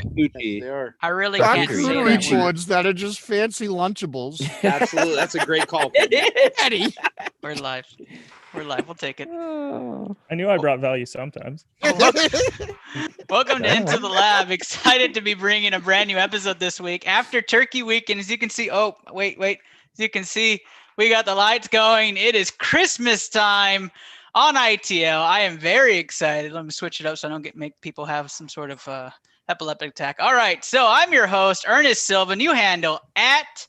Gucci. They are. I really can't say Charcuterie that word. boards that are just fancy Lunchables. Absolutely. That's a great call. Eddie. We're live. We're live. We'll take it. I knew I brought value sometimes. Welcome to Into the Lab. Excited to be bringing a brand new episode this week after Turkey Weekend. As you can see, wait. As you can see, we got the lights going. It is Christmas time on ITL. I am very excited. Let me switch it up so I don't make people have some sort of epileptic attack. All right, so I'm your host, Ernest Silva. New handle at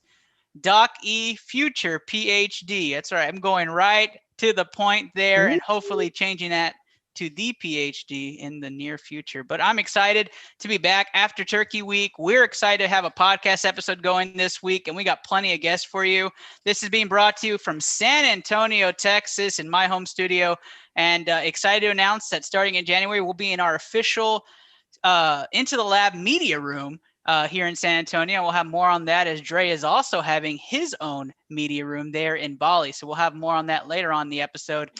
Doc E Future PhD. That's right. I'm going right to the point there and hopefully changing that to the PhD in the near future. But I'm excited to be back after Turkey Week. We're excited to have a podcast episode going this week, and we got plenty of guests for you. This is being brought to you from San Antonio, Texas, in my home studio, and excited to announce that starting in January, we'll be in our official Into the Lab media room here in San Antonio. We'll have more on that as Dre is also having his own media room there in Bali. So we'll have more on that later on in the episode.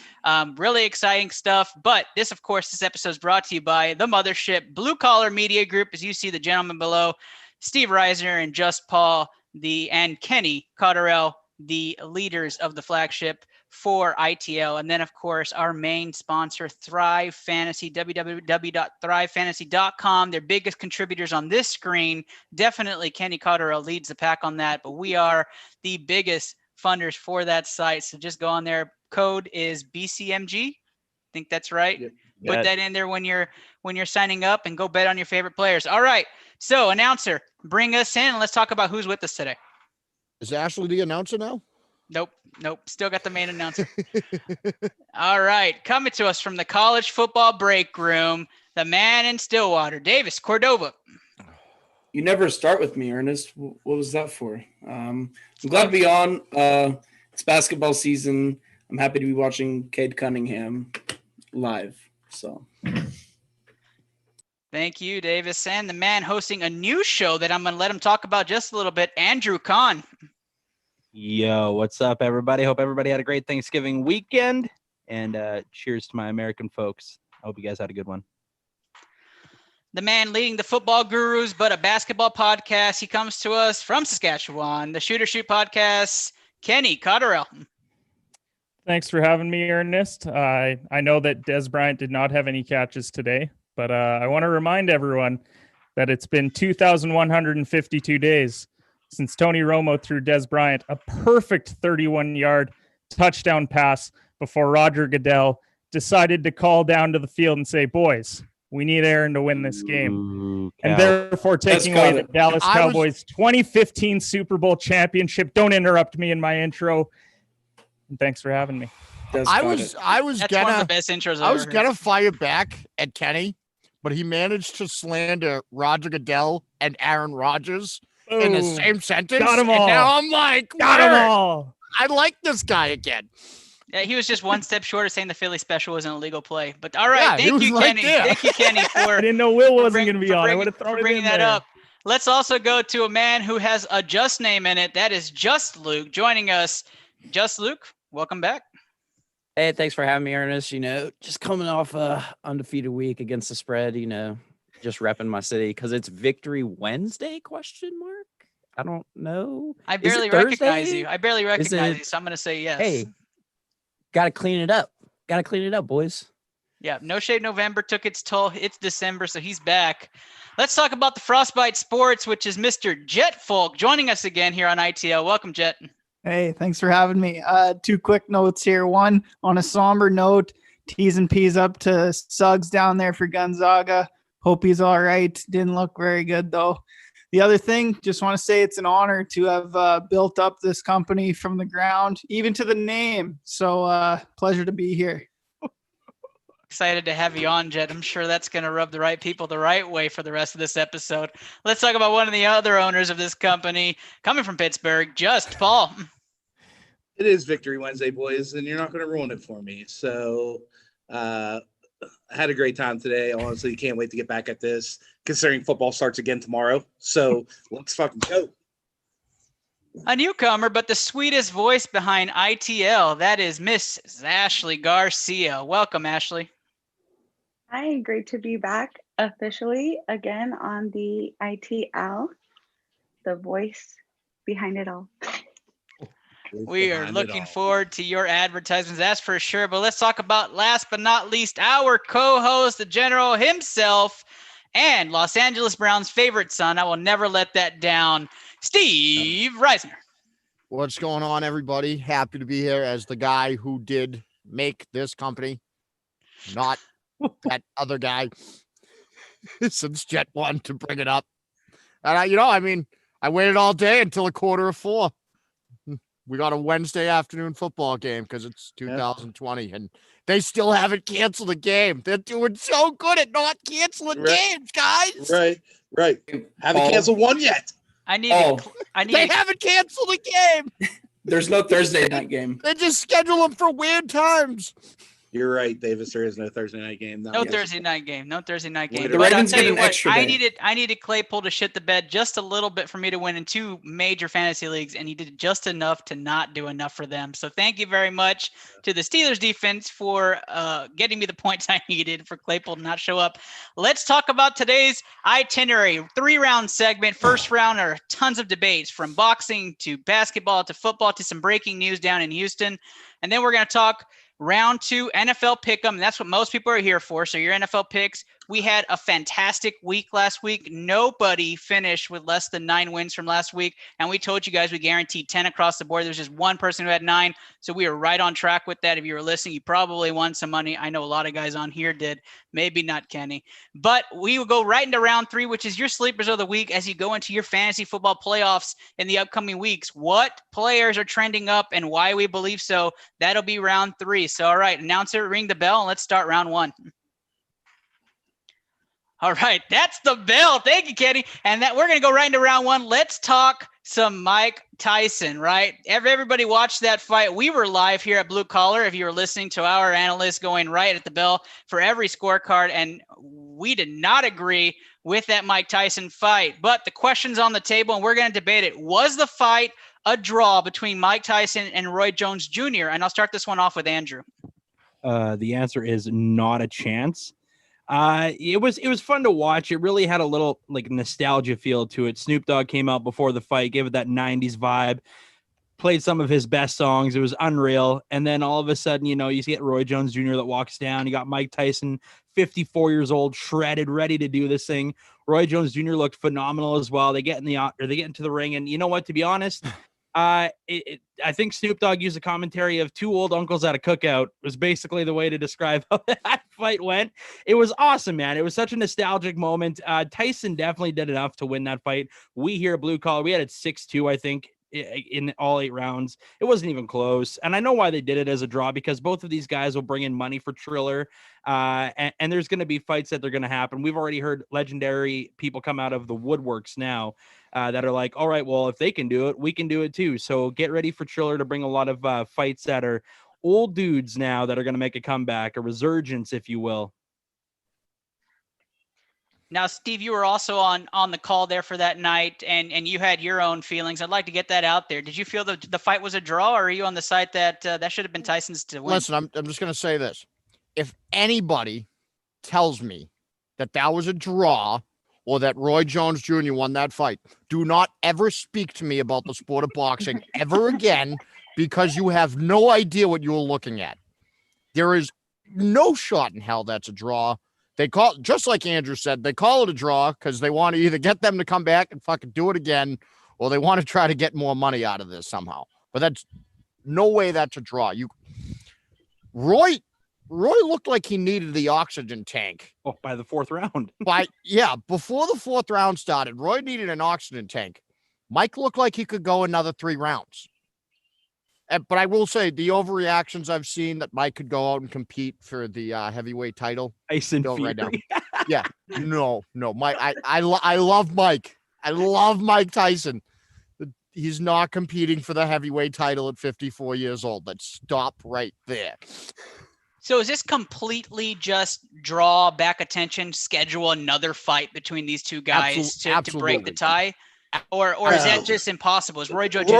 Really exciting stuff. But this episode is brought to you by the mothership Blue Collar Media Group. As you see the gentleman below, Steve Reisner and Just Paul, and Kenny Cotterell, the leaders of the flagship for ITL. And then, of course, our main sponsor, Thrive Fantasy, www.thrivefantasy.com. Their biggest contributors on this screen. Definitely Kenny Cotterell leads the pack on that, but we are the biggest funders for that site. So just go on there. Code is BCMG. I think that's right. Yep. Put that in there when you're signing up and go bet on your favorite players. All right. So, announcer, bring us in and let's talk about who's with us today. Is Ashley the announcer now? Nope. Still got the main announcer. All right. Coming to us from the college football break room, the man in Stillwater, Davis Cordova. You never start with me, Ernest. What was that for? I'm glad to be on. It's basketball season. I'm happy to be watching Cade Cunningham live. So, thank you, Davis. And the man hosting a new show that I'm going to let him talk about just a little bit, Andrew Kahn. Yo, what's up, everybody? Hope everybody had a great Thanksgiving weekend. And cheers to my American folks. I hope you guys had a good one. The man leading the football gurus, but a basketball podcast. He comes to us from Saskatchewan, the Shooter Shoot podcast, Kenny Cotterell. Thanks for having me, Ernest. I know that Des Bryant did not have any catches today, but I want to remind everyone that it's been 2,152 days since Tony Romo threw Des Bryant a perfect 31-yard touchdown pass before Roger Goodell decided to call down to the field and say, boys, we need Aaron to win this game. And therefore taking away the Dallas Cowboys 2015 Super Bowl championship. Don't interrupt me in my intro. And thanks for having me. I was That's one of the best intros I was gonna fire back at Kenny, but he managed to slander Roger Goodell and Aaron Rodgers in the same sentence. Got them all. And now I'm like, got them all. I like this guy again. Yeah, he was just one step short of saying the Philly special was an illegal play. But all right, Yeah, thank you, right Kenny. there. Thank you, Kenny, for I didn't know Will wasn't going to be on. I would have thrown it bringing in that there. up. Let's also go to a man who has a just name in it. That is Just Luke joining us. Just Luke, welcome back. Hey, thanks for having me, Ernest. Just coming off a undefeated week against the spread, just repping my city because it's Victory Wednesday, ? I don't know. I barely recognize you. So I'm going to say yes. Hey, got to clean it up. Boys. Yeah, No Shave November took its toll. It's December, so he's back. Let's talk about the Frostbite Sports, which is Mr. Jet Folk joining us again here on ITL. Welcome, Jet. Hey, thanks for having me. Two quick notes here. One, on a somber note, T's and P's up to Suggs down there for Gonzaga. Hope he's all right. Didn't look very good, though. The other thing, just want to say it's an honor to have built up this company from the ground, even to the name. So pleasure to be here. Excited to have you on, Jet. I'm sure that's going to rub the right people the right way for the rest of this episode. Let's talk about one of the other owners of this company, coming from Pittsburgh, Just Paul. It is Victory Wednesday, boys, and you're not going to ruin it for me. So I had a great time today. Honestly, can't wait to get back at this, considering football starts again tomorrow. So let's fucking go. A newcomer, but the sweetest voice behind ITL. That is Miss Ashley Garcia. Welcome, Ashley. Hi, great to be back. officially again on the ITL, the voice behind it all. We are looking forward to your advertisements, that's for sure. But let's talk about, last but not least, our co-host, the general himself, and Los Angeles Browns' favorite son. I will never let that down, Steve Reisner. What's going on, everybody? Happy to be here as the guy who did make this company, not that other guy since Jet 1 to bring it up. And I waited all day until 3:45. We got a Wednesday afternoon football game because it's 2020, and they still haven't canceled a game. They're doing so good at not canceling games, guys. Right. Haven't canceled one yet. They haven't canceled a game. There's no Thursday night game. They just schedule them for weird times. You're right, Davis. There is no Thursday night game. No Thursday night game. No Thursday night game. The But I'll Ravens tell get you an what, extra I day. needed Claypool to shit the bed just a little bit for me to win in 2 major fantasy leagues, and he did just enough to not do enough for them. So thank you very much to the Steelers defense for getting me the points I needed for Claypool to not show up. Let's talk about today's itinerary. 3-round segment. First round are tons of debates, from boxing to basketball to football to some breaking news down in Houston. And then we're going to talk round 2 NFL pick'em. That's what most people are here for. So your NFL picks. We had a fantastic week last week. Nobody finished with less than 9 wins from last week. And we told you guys we guaranteed 10 across the board. There's just one person who had 9. So we were right on track with that. If you were listening, you probably won some money. I know a lot of guys on here did. Maybe not Kenny. But we will go right into round 3, which is your sleepers of the week as you go into your fantasy football playoffs in the upcoming weeks. What players are trending up and why we believe so? That'll be round 3. So, all right, announcer, ring the bell, and let's start round 1. All right, that's the bell. Thank you, Kenny. And that we're going to go right into round 1. Let's talk some Mike Tyson, right? Everybody watched that fight. We were live here at Blue Collar, if you were listening to our analysts going right at the bell for every scorecard, and we did not agree with that Mike Tyson fight. But the question's on the table, and we're going to debate it. Was the fight a draw between Mike Tyson and Roy Jones Jr.? And I'll start this one off with Andrew. The answer is not a chance. It was fun to watch. It really had a little like nostalgia feel to it. Snoop Dogg came out before the fight, gave it that 90s vibe, played some of his best songs. It was unreal. And then all of a sudden, you get Roy Jones Jr. that walks down. You got Mike Tyson, 54 years old, shredded, ready to do this thing. Roy Jones Jr. looked phenomenal as well. They get into the ring, and you know what? To be honest, I think Snoop Dogg used a commentary of 2 old uncles at a cookout was basically the way to describe how that fight went. It was awesome, man. It was such a nostalgic moment. Tyson definitely did enough to win that fight. We here at Blue Collar, we had it 6-2, I think, in all 8 rounds. It wasn't even close. And I know why they did it as a draw, because both of these guys will bring in money for Triller. And there's going to be fights that are going to happen. We've already heard legendary people come out of the woodworks now that are like, all right, well, if they can do it, we can do it too. So get ready for Triller to bring a lot of fights that are old dudes now that are going to make a comeback, a resurgence, if you will. Now, Steve, you were also on the call there for that night, and you had your own feelings. I'd like to get that out there. Did you feel the fight was a draw, or are you on the side that that should have been Tyson's to win? Listen, I'm just going to say this. If anybody tells me that was a draw or that Roy Jones Jr. won that fight, do not ever speak to me about the sport of boxing ever again, because you have no idea what you're looking at. There is no shot in hell that's a draw. They call, just like Andrew said, they call it a draw because they want to either get them to come back and fucking do it again, or they want to try to get more money out of this somehow. But that's no way that's a draw. Roy looked like he needed the oxygen tank. Oh, by the 4th round. Before the 4th round started, Roy needed an oxygen tank. Mike looked like he could go another 3 rounds. But I will say the overreactions I've seen that Mike could go out and compete for the heavyweight title. Tyson right now. Yeah, no, Mike. I love Mike. I love Mike Tyson. He's not competing for the heavyweight title at 54 years old. Let's stop right there. So is this completely just draw back attention, schedule another fight between these two guys to break the tie? Or is that just impossible? Is Roy Jones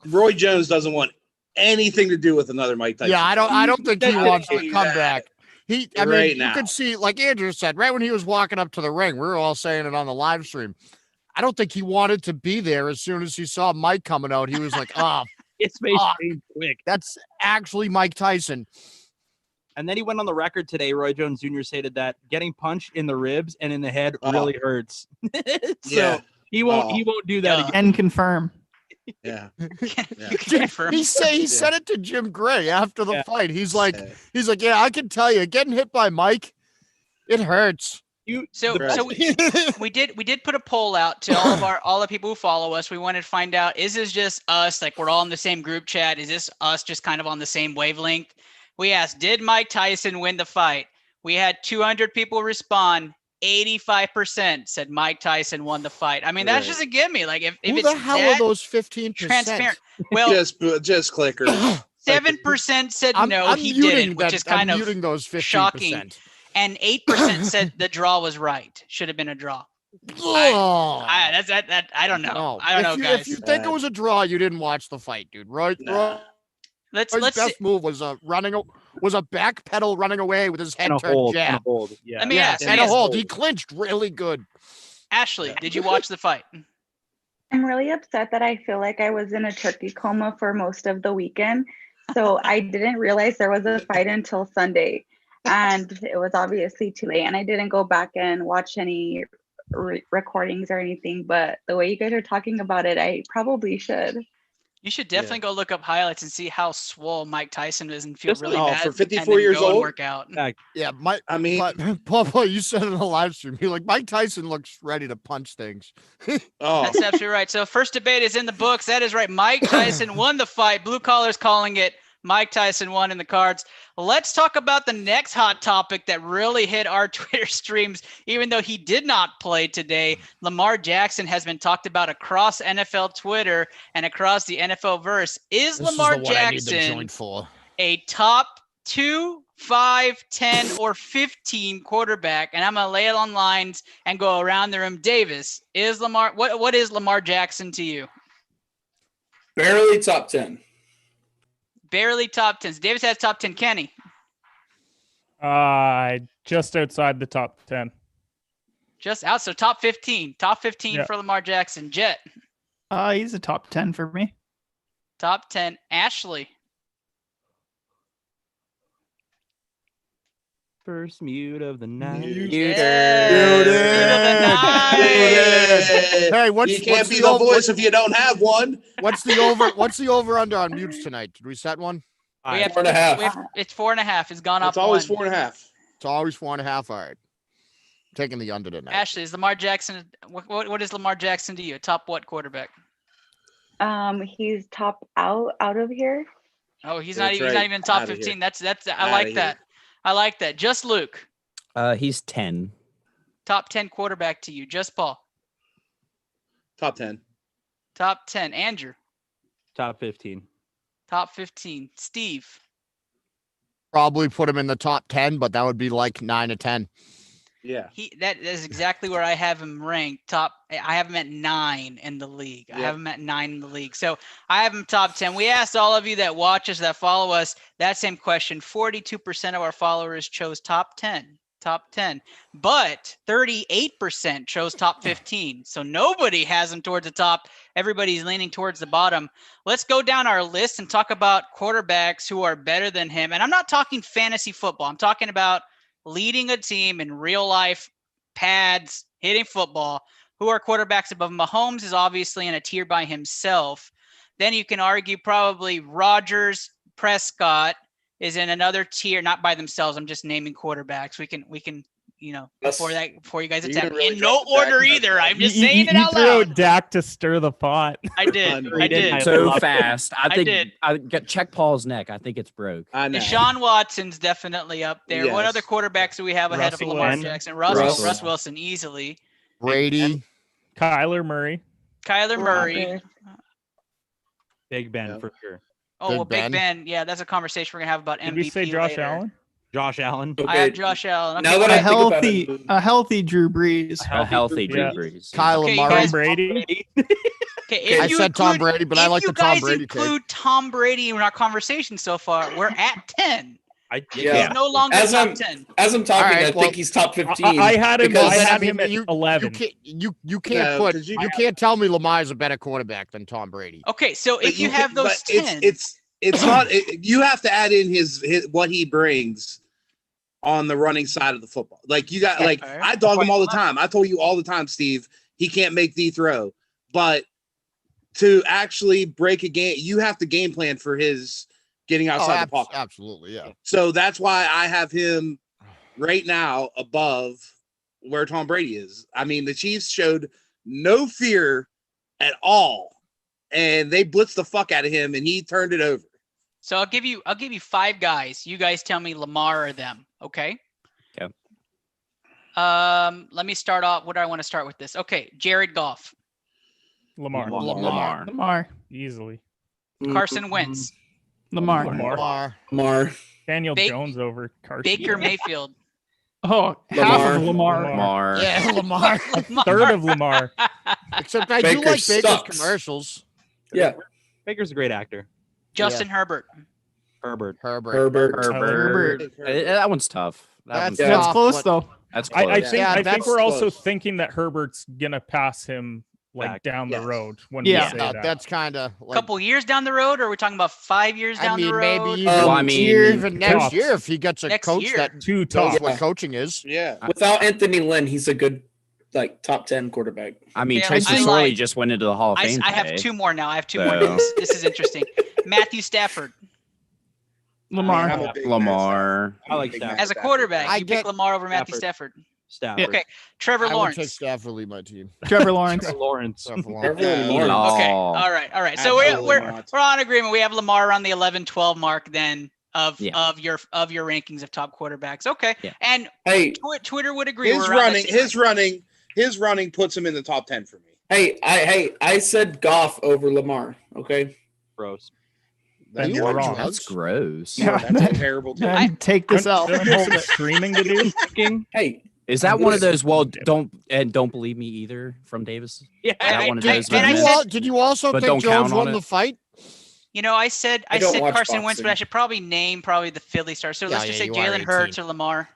Roy Jones doesn't want anything to do with another Mike Tyson. Yeah, I don't think he wants to come back. I mean, Right you now. could see, like Andrew said, right when he was walking up to the ring, we were all saying it on the live stream. I don't think he wanted to be there. As soon as he saw Mike coming out, he was like, "Oh, His face Ah. changed quick. that's actually Mike Tyson." And then he went on the record today, Roy Jones Jr. stated that getting punched in the ribs and in the head Oh. really hurts. So Yeah. he won't do that Duh. again. And confirm. Yeah. You can confirm. He said it to Jim Gray after the Yeah. fight. He's like, Yeah. "Yeah, I can tell you, getting hit by Mike, it hurts." So Right. we did put a poll out to all the people who follow us. We wanted to find out, is this just us, like we're all in the same group chat? Is this us just kind of on the same wavelength? We asked, did Mike Tyson win the fight? We had 200 people respond. 85% said Mike Tyson won the fight. I mean, that's Right. just a gimme. Like if Who it's the hell are that those 15%? transparent. Well, just clickers. 7% said no, I'm he muting didn't, which that- is kind I'm of muting those 15%. shocking. And 8% said the draw was right. Should have been a draw. Oh. I don't know. No. I don't know, If guys. you think it was a draw, you didn't watch the fight, dude. Roy's Let's best see. move was a back pedal running away with his head And a turned hold. And a jab. hold. Yeah. Let me Yeah, ask. and a hold. He clinched really good. Ashley, did you watch the fight? I'm really upset that I feel like I was in a turkey coma for most of the weekend. So I didn't realize there was a fight until Sunday. And it was obviously too late. And I didn't go back and watch any recordings or anything. But the way you guys are talking about it, I probably should. You should definitely go look up highlights and see how swole Mike Tyson is and feel Just- really oh, bad. for 54 and then years go and old? work out. Yeah, I mean, Paul, you said it in the live stream. You're like, Mike Tyson looks ready to punch things. oh, That's absolutely right. So first debate is in the books. That is right. Mike Tyson won the fight. Blue Collar's calling it. Mike Tyson won in the cards. Let's talk about the next hot topic that really hit our Twitter streams, even though he did not play today. Lamar Jackson has been talked about across NFL Twitter and across the NFL verse. Is Lamar Jackson a top 2, 5, 10, or 15 quarterback? And I'm going to lay it on lines and go around the room. Davis, is Lamar, what is Lamar Jackson to you? Barely top 10. Barely top 10. Davis has top 10. Kenny. Just outside the top 10. Just out. So top 15. Top 15 Yeah. for Lamar Jackson. Jet. He's a top 10 for me. Top 10. Ashley. First mute of the night. Hey, you can't be the voice if you don't have one. What's the over? What's the over under on mutes tonight? Did we set one? We have 4.5. It's 4.5. It's gone up. It's always one. 4.5. It's always 4.5. All right, taking the under tonight. Ashley, is Lamar Jackson? What is Lamar Jackson to you? Top what quarterback? He's top out of here. Oh, he's That's not right. even top Outta 15. here. That's I Outta like here. that. I like that. Just Luke. He's 10. Top 10 quarterback to you. Just Paul. Top 10. Top 10. Andrew. Top 15. Top 15. Steve. Probably put him in the top 10, but that would be like 9 or 10. Yeah. That is exactly where I have him ranked. I have him at 9 in the league. I Yep. have him at 9 in the league. So I have him top 10. We asked all of you that watch us, that follow us, that same question. 42% of our followers chose top 10. Top 10. But 38% chose top 15. So nobody has him towards the top. Everybody's leaning towards the bottom. Let's go down our list and talk about quarterbacks who are better than him. And I'm not talking fantasy football. I'm talking about leading a team in real life, pads, hitting football. Who are quarterbacks above him? Mahomes is obviously in a tier by himself. Then you can argue probably Rodgers, Prescott is in another tier, not by themselves. I'm just naming quarterbacks. We can, before you guys You attack can me. really In no drop it back. order either. I'm just saying you it out threw loud. out Dak to stir the pot. I did. I did. So love it. fast. I I think did. I get check Paul's neck. I think it's broke. I know. Deshaun Watson's definitely up there. What Yes. other quarterbacks do we have ahead Russell of Lamar Wilson. Jackson? Russell. Russ Wilson, easily. Brady. Kyler Murray. Kyler Murray. Rodgers. Big Ben Yeah. for sure. Oh, Big well, Big Ben. Ben. Yeah, that's a conversation we're going to have about Did MVP we say Josh later. Allen? Josh Allen. I have Josh Allen. Now Okay, that I think about it, A healthy Drew Brees. A healthy Drew Yeah. Brees. Kyler Okay, you Murray. Tom guys- Brady. okay, if I you said Tom include- Brady, but I if like you the Tom guys Brady take. include Tom Brady in our conversation so far, we're at 10. Yeah. He's no longer As top I'm 10. as I'm talking, All right, I well, think he's top 15. I had him. because- I then, had I him mean, at you 11. you can't No, put 'cause you can't tell me Lamar is a better quarterback than Tom Brady. Okay, so But if you have can- those but 10, it's not. You have to add in his what he brings on the running side of the football. Like you got like Fair. I dog him all the time. I told you all the time, Steve. He can't make the throw, but to actually break a game, you have to game plan for his getting outside the pocket. Absolutely, yeah. So that's why I have him right now above where Tom Brady is. I mean, the Chiefs showed no fear at all, and they blitzed the fuck out of him, and he turned it over. so I'll give you 5 guys. You guys tell me Lamar or them, okay? Okay. Let me start off. What do I want to start with this? Okay, Jared Goff, Lamar. Lamar. Easily. Carson Wentz, Lamar. Lamar. Daniel Ba- Jones over Carson. Baker Mayfield, Oh, half of Lamar. Lamar. Yeah, Lamar. Third of Lamar. Except I do Baker like Baker's sucks. commercials. Yeah. Baker's a great actor. Justin Herbert. Herbert. Herbert. Herbert. That one's tough. That's Yeah. That's tough, close but- though. That's close. I think Yeah, I think that's we're also close. thinking that Herbert's gonna pass him like Back. down the Yes. road when Yeah. we say No, that. that's kind of A like. couple years down the road, or are we talking about 5 years down I mean, the road? maybe Well, even, I mean, even next tops. year if he gets a Next coach year. that Two knows top. what coaching is. Yeah. Without Anthony Lynn, he's a good like top 10 quarterback. I mean, Yeah, Tracy I Sorley lied. just went into the Hall of Fame I have today. 2 more now. I have 2 more So- names. This is interesting. Matthew Stafford Lamar. I'm a big Lamar. I like Big Stafford. as a quarterback. I You pick get- Lamar over Matthew Stafford. Stafford. Okay, Trevor I would take Lawrence. Stafford lead my team. Trevor Lawrence. Lawrence. Trevor Lawrence. Trevor Yeah. Lawrence. Okay, Oh. all right. So Absolutely we're not. on agreement. We have Lamar around the 11-12 mark then of Yeah. of your rankings of top quarterbacks. Okay, Yeah. and Hey, Twitter would agree. His we're around running, that same his running puts him in the top 10 for me. I said Goff over Lamar. Okay. Gross. Then You you're are wrong. That's gross. Yeah. That's a terrible take. Take this out. Don't you have some streaming to do? Hey, Is that one of those? Well, don't believe me either from Davis. Yeah. That one of those. and I moments? said- Did you also But think don't count Jones on won it. the fight? You know, I said I don't watch Carson Wentz, but I boxing. should probably name the Philly stars. So Yeah, let's just yeah, say you are Jalen 18. Hurts or Lamar.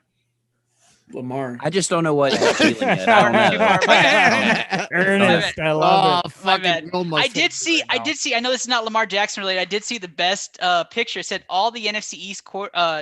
Lamar. I just don't know what feeling it. I don't Too far. know. My bad. Ernest, I love Oh, it. My fucking bad. Will must I did hate see. you I right now. did see. I know this is not Lamar Jackson related. I did see the best picture. It said all the NFC East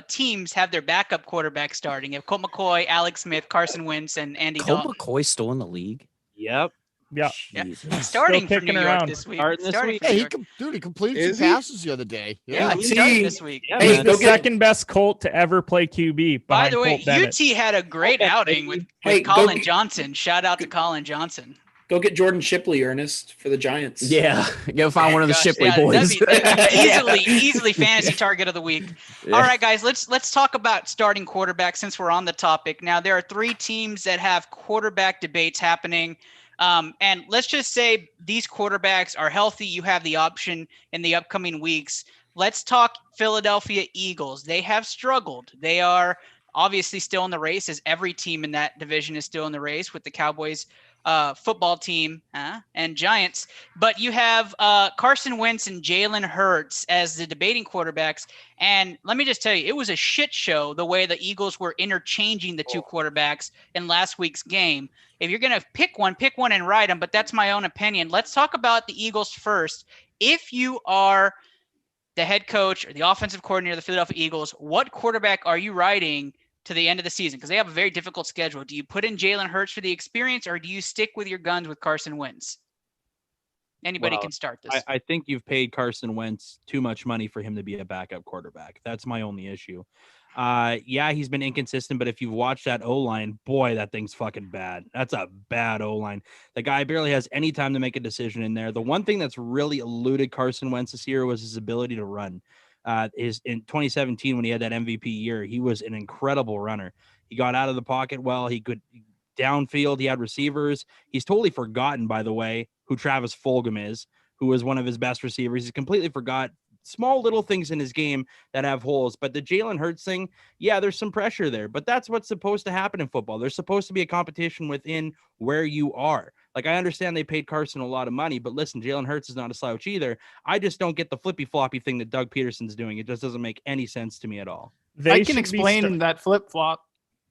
teams have their backup quarterback starting. You have Colt McCoy, Alex Smith, Carson Wentz, and Andy Colt Dalton. McCoy still in the league. Yep. Yeah. Jesus. Starting for kicking New York around. this week. Starting this Starting week. for Hey, New he York. he completed Is some he? passes the other day. Yeah, Yeah. he's See- starting this week. Yeah, Hey, He's man. the go get- second best Colt to ever play QB By behind the way, Colt Bennett. UT had a great Okay, outing with Hey, go Colin get- Johnson. Shout out to Colin Johnson. Go get Jordan Shipley, Ernest, for the Giants. Yeah, go find one of the Gosh, Shipley yeah, boys. that'd be Yeah. easily fantasy target of the week. All right, guys, let's talk about starting quarterback since we're on the topic. Now, there are 3 teams that have quarterback debates happening. And let's just say these quarterbacks are healthy. You have the option in the upcoming weeks. Let's talk Philadelphia Eagles. They have struggled. They are obviously still in the race, as every team in that division is still in the race with the Cowboys football team and Giants. But you have Carson Wentz and Jalen Hurts as the debating quarterbacks. And let me just tell you, it was a shit show the way the Eagles were interchanging the 2 quarterbacks in last week's game. If you're going to pick one and ride them, but that's my own opinion. Let's talk about the Eagles first. If you are the head coach or the offensive coordinator of the Philadelphia Eagles, what quarterback are you riding to the end of the season? Because they have a very difficult schedule. Do you put in Jalen Hurts for the experience, or do you stick with your guns with Carson Wentz? Anybody Well, can start this. I think you've paid Carson Wentz too much money for him to be a backup quarterback. That's my only issue. Yeah, he's been inconsistent, but if you've watched that O-line, boy, that thing's fucking bad. That's a bad O-line. The guy barely has any time to make a decision in there. The one thing that's really eluded Carson Wentz this year was his ability to run. Is in 2017 when he had that MVP year, he was an incredible runner. He got out of the pocket well. He could downfield. He had receivers. He's totally forgotten, by the way, who Travis Fulgham is, who was one of his best receivers. He's completely forgot small little things in his game that have holes. But the Jalen Hurts thing, yeah, there's some pressure there, but that's what's supposed to happen in football. There's supposed to be a competition within where you are. Like, I understand they paid Carson a lot of money, but listen, Jalen Hurts is not a slouch either. I just don't get the flippy floppy thing that Doug Peterson's doing. It just doesn't make any sense to me at all. I They can should be explain that flip flop.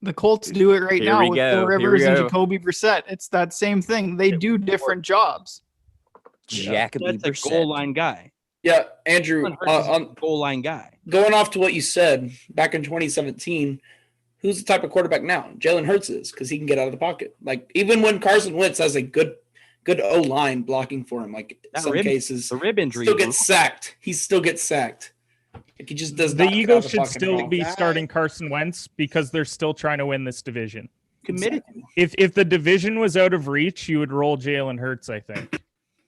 The Colts do it right Here now we with go. Phil Here we Rivers and go. Jacoby Brissett. It's that same thing. They do different jobs. Jacoby That's a goal Brissett. line guy. Yeah, Andrew, Jalen Hurts is a on goal line guy. going off to what you said back in 2017, who's the type of quarterback now? Jalen Hurts is, because he can get out of the pocket. Like, even when Carson Wentz has a good O line blocking for him, like in some cases, the rib injury still gets sacked. He still gets sacked. Like, he just does The not get out Eagles of the should pocket still at all. be starting Carson Wentz because they're still trying to win this division. committed. If the division was out of reach, you would roll Jalen Hurts, I think.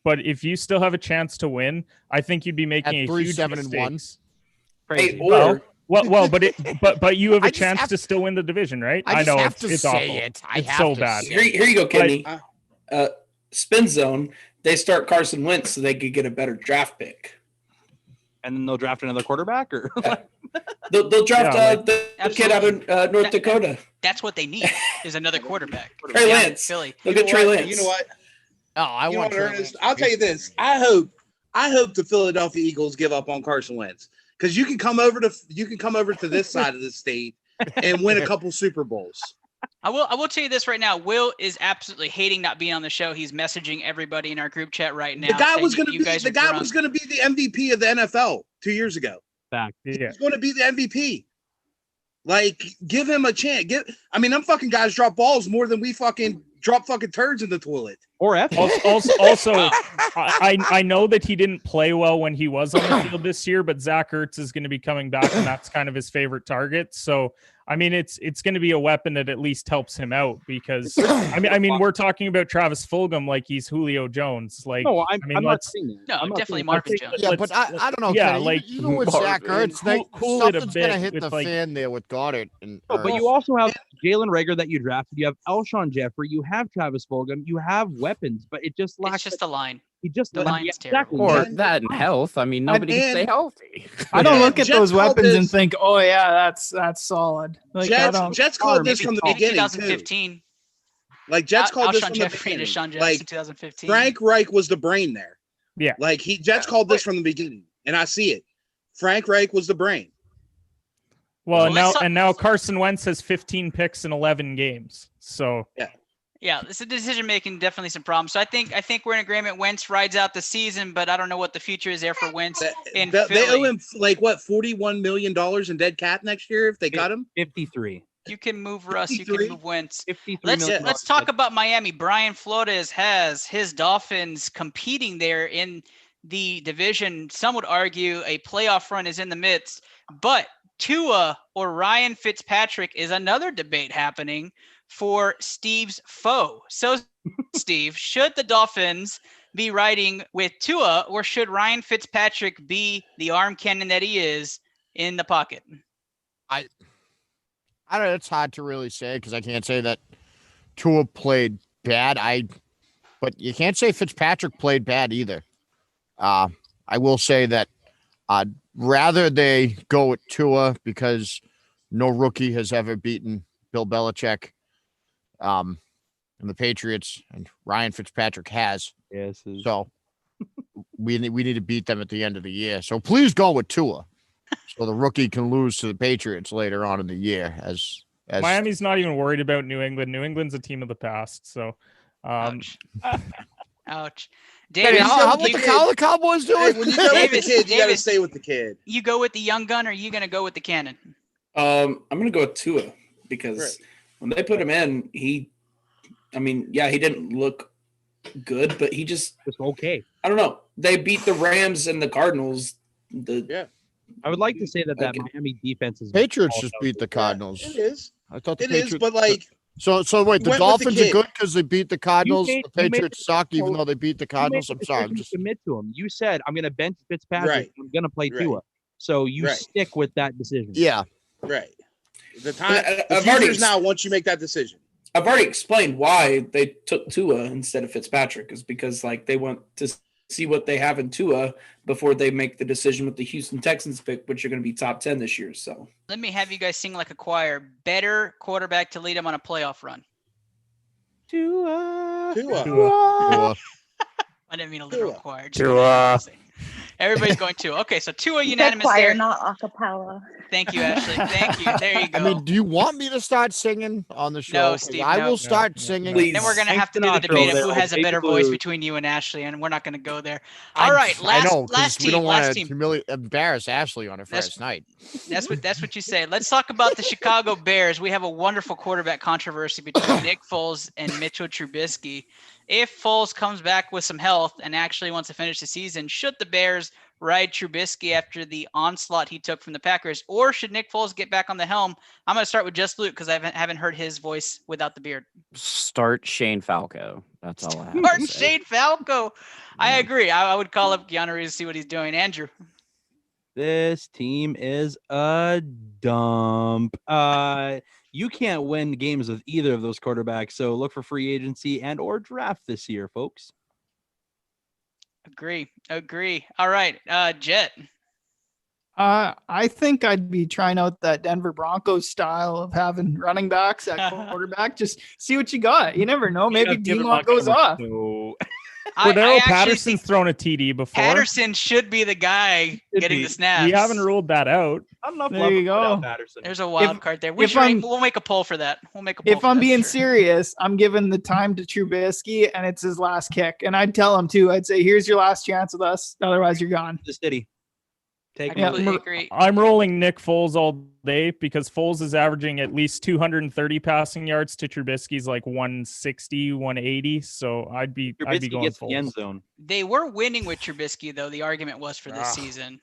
But if you still have a chance to win, I think you'd be making At a 3, huge 7, and 1. mistake. Hey, Well, but you have I a just chance have- to still win the division, right? I just know have it's to it's say awful. it. I It's have so to bad. say it. Here you go, Kenny. Spin zone. They start Carson Wentz so they could get a better draft pick. And then they'll draft another quarterback, or They'll draft Yeah, like- the kid out of North Dakota. That's what they need is another quarterback. Trey Down in Lance. Philly. They'll get Trey Lance. You know what? Oh, I You know want what, Trey Ernest? Lance. I'll tell you this. I hope the Philadelphia Eagles give up on Carson Wentz, because you can come over to this side of the state and win a couple Super Bowls. I will tell you this right now. Will is absolutely hating not being on the show. He's messaging everybody in our group chat right now. The guy saying was that going to you be guys the are guy drunk. was going to be the MVP of the NFL 2 years ago. back. Yeah. He's going to be the MVP. Like, give him a chance. Them fucking guys drop balls more than we fucking drop fucking turds in the toilet. Or F. Also, I know that he didn't play well when he was on the field this year, but Zach Ertz is going to be coming back, and that's kind of his favorite target. So, I mean, it's going to be a weapon that at least helps him out, because I mean, we're talking about Travis Fulgham like he's Julio Jones. Like, No, I'm not let's saying that. No, I'm not definitely saying that. Marvin I'm Jones. Yeah, let's- but I don't know. yeah, Kenny, like, even with Zach Marvin, Ertz, cool it a something's gonna bit hit with, the like- fan there with Goddard and No, but Ertz. you also have Jalen Rager that you drafted. You have Elshon Jeffrey. You have Travis Fulgham. You have weapons, but it just lacks. It's just a line. he just the line's exactly. Or And- that and health. I mean, nobody can stay and- healthy. I don't Yeah, look at Jets those called weapons and this- think, "Oh yeah, that's solid." Like, I don't. Jets called this Maybe, from the maybe beginning too. 2015. Like, Jets called this Alshon from the Jeffrey and beginning. Deshaun Jackson, Like, 2015. Frank Reich was the brain there. Yeah. Like, Jets called this from the beginning, and I see it. Frank Reich was the brain. Well, and let's talk- now Carson Wentz has 15 picks in 11 games. So Yeah, it's a decision making, definitely some problems. So I think we're in agreement. Wentz rides out the season, but I don't know what the future is there for Wentz in They Philly. owe him like what, $41 million in dead cap next year if they cut him. 53. You can move Russ. You 53? can move Wentz. 53 Let's million let's dollars. talk about Miami. Brian Flores has his Dolphins competing there in the division. Some would argue a playoff run is in the midst, but Tua or Ryan Fitzpatrick is another debate happening for Steve's foe. So, Steve, should the Dolphins be riding with Tua, or should Ryan Fitzpatrick be the arm cannon that he is in the pocket? I don't know. It's hard to really say because I can't say that Tua played bad. But you can't say Fitzpatrick played bad either. I will say that I'd rather they go with Tua because no rookie has ever beaten Bill Belichick, and the Patriots, and Ryan Fitzpatrick has. Yes. So we need to beat them at the end of the year. So please go with Tua, so the rookie can lose to the Patriots later on in the year. As Miami's not even worried about New England. New England's a team of the past. So, Ouch. Ouch. Hey, David, how you, the Cowboys Hey, doing? when you go with the Davis, kid, you got to Davis. stay with the kid. you go with the young gun, or are you going to go with the cannon? I'm gonna go with Tua because Right. when they put him in, he didn't look good, but he just, Just okay. I don't know. They beat the Rams and the Cardinals. I would like to say that Okay. Miami defense is Patriots just beat the Cardinals. It is. I thought the It is. Patriots. But like, So wait, You the went with the Dolphins are kid. good because they beat the Cardinals. made- The you made Patriots the- suck, even well, though they beat the You made Cardinals. the I'm sorry. I'm decision just to commit to him. You said I'm going to bench Fitzpatrick. Right. I'm going to play Right. Tua. So you Right. stick with that decision. yeah. right. The time, I- the I've already future's now once you make that decision. I've already explained why they took Tua instead of Fitzpatrick is because like they want to see what they have in Tua before they make the decision with the Houston Texans pick, which are going to be top 10 this year. So Let me have you guys sing like a choir. Better quarterback to lead him on a playoff run. Tua. Tua. Tua. I didn't mean a literal Tua. choir. Tua. Everybody's going two. Okay, so Tua You said unanimous choir, there. not acapella. Thank you, Ashley. Thank you. There you go. I mean, do you want me to start singing on the show? No, 'Cause Steve, I no. will start No, singing. Please. Then we're gonna Hank have to do the Sinatra debate of there who will has a take better the voice blues. between you and Ashley, and we're not gonna go there. All right, I know, 'cause last we don't team, want last to team. embarrass Ashley on her That's- first night. That's what you say. Let's talk about the Chicago Bears. We have a wonderful quarterback controversy between Nick Foles and Mitchell Trubisky. If Foles comes back with some health and actually wants to finish the season, should the Bears ride Trubisky after the onslaught he took from the Packers, or should Nick Foles get back on the helm? I'm going to start with just Luke because I haven't heard his voice without the beard. Start Shane Falco. That's all I have Or to say. Shane Falco. I agree. I would call up Keanu Reeves to see what he's doing. Andrew. This team is a dump. You can't win games with either of those quarterbacks, so look for free agency and or draft this year, folks. Agree. All right, Jet. I think I'd be trying out that Denver Broncos style of having running backs at quarterback. Just see what you got. You never know. Maybe D-Lock goes off. No. Cordero actually Patterson's think thrown a TD before. Patterson should be the guy Should getting be. the snaps. We haven't ruled that out. Not enough There love you for Cordell go. Patterson. There's a wild card there. We'll make a poll for that. If I'm being Sure. serious, I'm giving the time to Trubisky, and it's his last kick. And I'd tell him too. I'd say, "Here's your last chance with us. Otherwise, you're gone." The city. I Take completely it. agree. I'm rolling Nick Foles all day because Foles is averaging at least 230 passing yards to Trubisky's like 160, 180. So I'd be Trubisky going gets the end Foles. zone. They were winning with Trubisky, though. The argument was for this Ah. season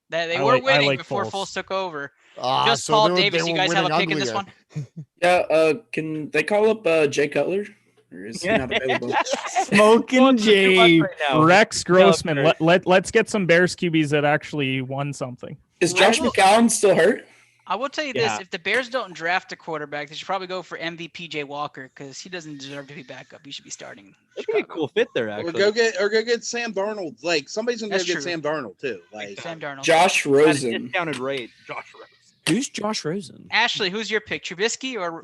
that they I were like- I winning like before Foles. Foles took over. So Paul they were- Davis, they you were guys have a winning pick in this uglier. one? Yeah, can they call up Jay Cutler? Or is he not available? Smoking Jay. Rex Grossman. No, Let's get some Bears QBs that actually won something. Is Josh McCown still hurt? I will tell you this: Yeah. if the Bears don't draft a quarterback, they should probably go for MVP Jay Walker because he doesn't deserve to be backup. He should be starting. That'd be a cool fit there, Or actually. go get Sam Darnold. Like somebody's gonna That's go get true. Sam Darnold too. Like Sam Darnold. Josh At a Rosen. discounted rate. Josh Rosen. Who's Josh Rosen? Ashley, who's your pick? Trubisky or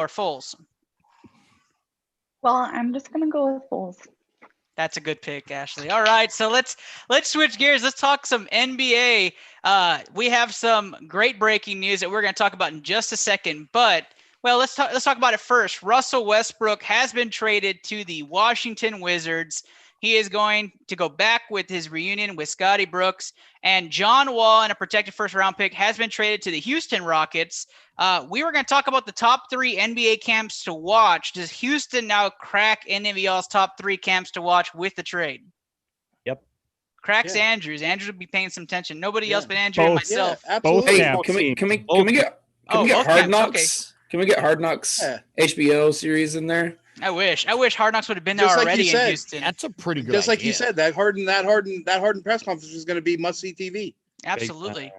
Foles? Well, I'm just gonna go with Foles. That's a good pick, Ashley. All right, so let's switch gears. Let's talk some NBA. We have some great breaking news that we're going to talk about in just a second. But let's talk about it first. Russell Westbrook has been traded to the Washington Wizards. He is going to go back with his reunion with Scotty Brooks, and John Wall, and a protected first-round pick, has been traded to the Houston Rockets. We were going to talk about the top 3 NBA camps to watch. Does Houston now crack any of y'all's top 3 camps to watch with the trade? Yep. Cracks Yeah. Andrews. Andrews would be paying some attention. Nobody Yeah. else but Andrew and Both. myself. absolutely. Hey, camps. can we can we Both can we get Oh, both Hard camps, Knocks? Can we get Hard Knocks Yeah. HBO series in there? I wish Hard Knocks would have been there Just like you already in said. Houston. That's a pretty good Just like you idea. said, that Harden press conference is going to be must see TV. Absolutely.